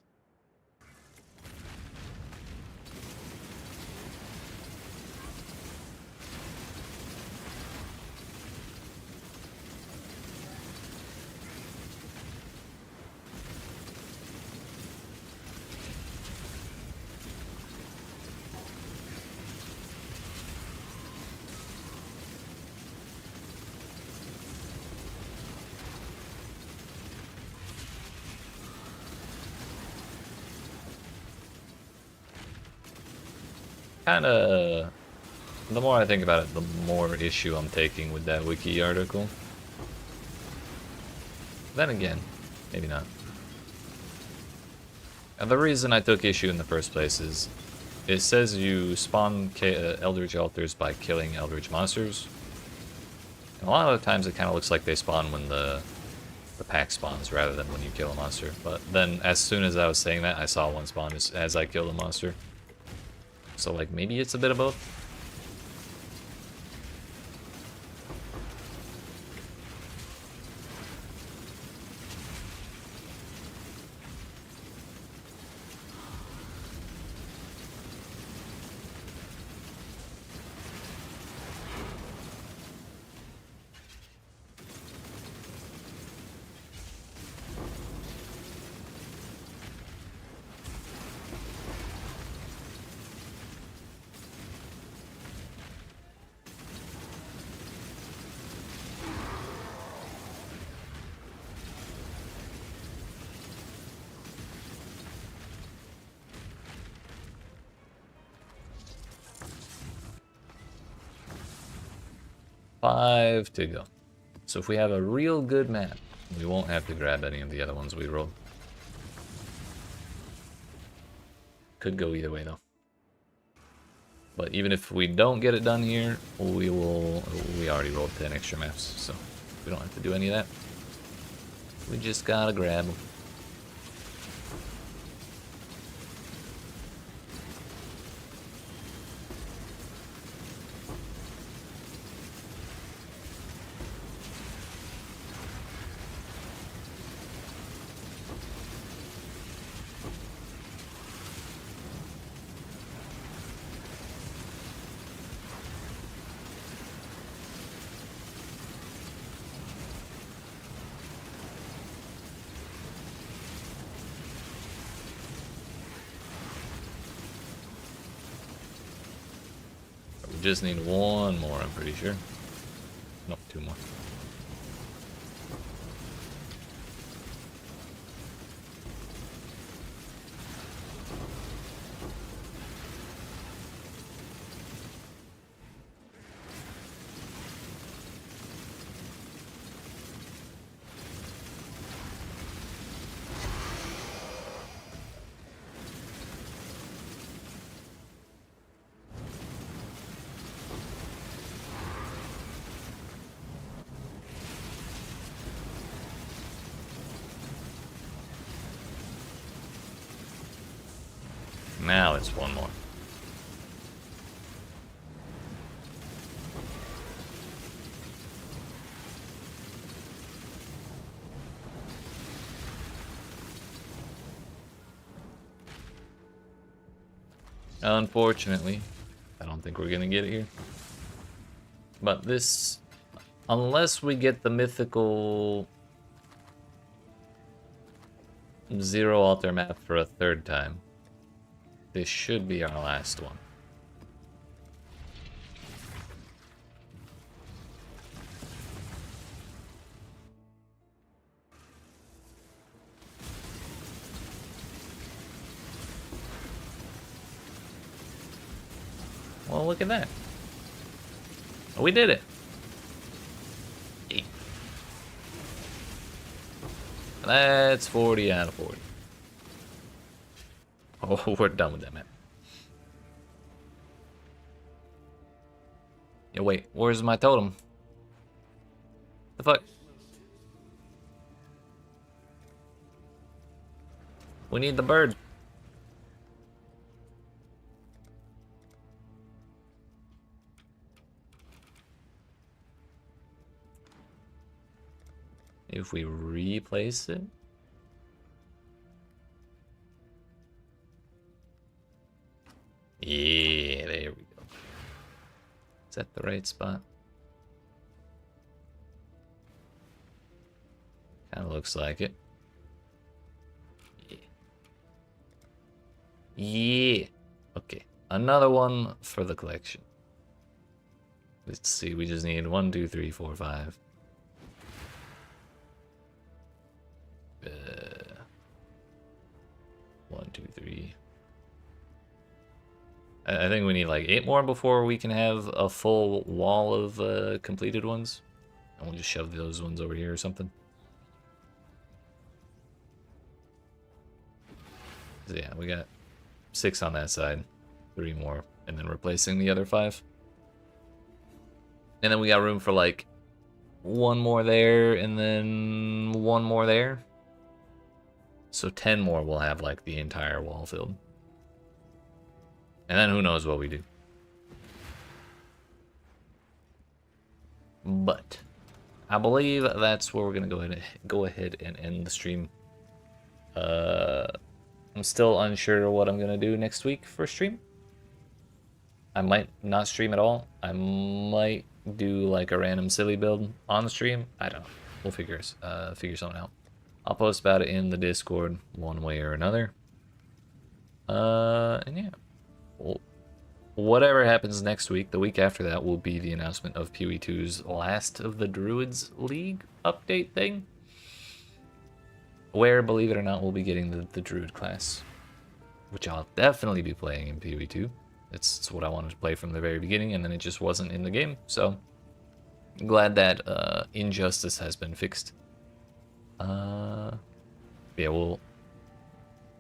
Kinda, the more I think about it, the more issue I'm taking with that wiki article. Then again, maybe not. And the reason I took issue in the first place is, it says you spawn Eldritch Altars by killing Eldritch monsters. And a lot of the times it kind of looks like they spawn when the pack spawns rather than when you kill a monster. But then as soon as I was saying that, I saw one spawn as I killed a monster. So, like, maybe it's a bit of both. Five to go. So if we have a real good map, we won't have to grab any of the other ones we rolled. Could go either way though. But even if we don't get it done here, we already rolled 10 extra maps, so we don't have to do any of that. We just gotta grab them. We just need one more, I'm pretty sure. No, two more. Now it's one more. Unfortunately, I don't think we're gonna get it here. But this, unless we get the mythical zero altar map for a third time, this should be our last one. Well, look at that. We did it. Yay. That's 40 out of 40. Oh, we're done with that map. Yeah, wait, where's my totem? The fuck? We need the bird. If we replace it. Yeah, there we go. Is that the right spot? Kind of looks like it. Yeah. Yeah. Okay. Another one for the collection. Let's see. We just need 1, 2, 3, 4, 5. 1, 2, 3. I think we need like 8 more before we can have a full wall of completed ones. And we'll just shove those ones over here or something. So yeah, we got 6 on that side, 3 more, and then replacing the other 5. And then we got room for like 1 more there, and then 1 more there. So 10 more will have like the entire wall filled. And then who knows what we do. But I believe that's where we're gonna go ahead and end the stream. I'm still unsure what I'm gonna do next week for stream. I might not stream at all. I might do like a random silly build on the stream. I don't know. We'll figure something out. I'll post about it in the Discord one way or another. And yeah. Well, whatever happens next week, the week after that will be the announcement of PoE 2's Last of the Druids League update thing. Where, believe it or not, we'll be getting the Druid class. Which I'll definitely be playing in PoE 2. It's what I wanted to play from the very beginning, and then it just wasn't in the game. So, I'm glad that injustice has been fixed. Yeah, we'll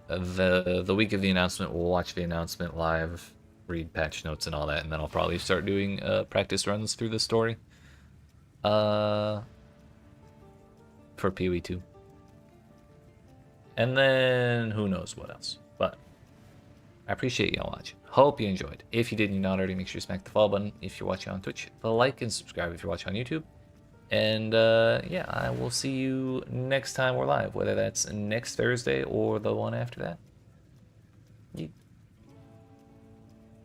the week of the announcement, we'll watch the announcement live, read patch notes and all that, and then I'll probably start doing practice runs through the story. For PoE 2. And then who knows what else. But I appreciate y'all watching. Hope you enjoyed. If you did, you not already, make sure you smack the follow button if you're watching on Twitch. The like and subscribe if you're watching on YouTube. And yeah, I will see you next time we're live, whether that's next Thursday or the one after that.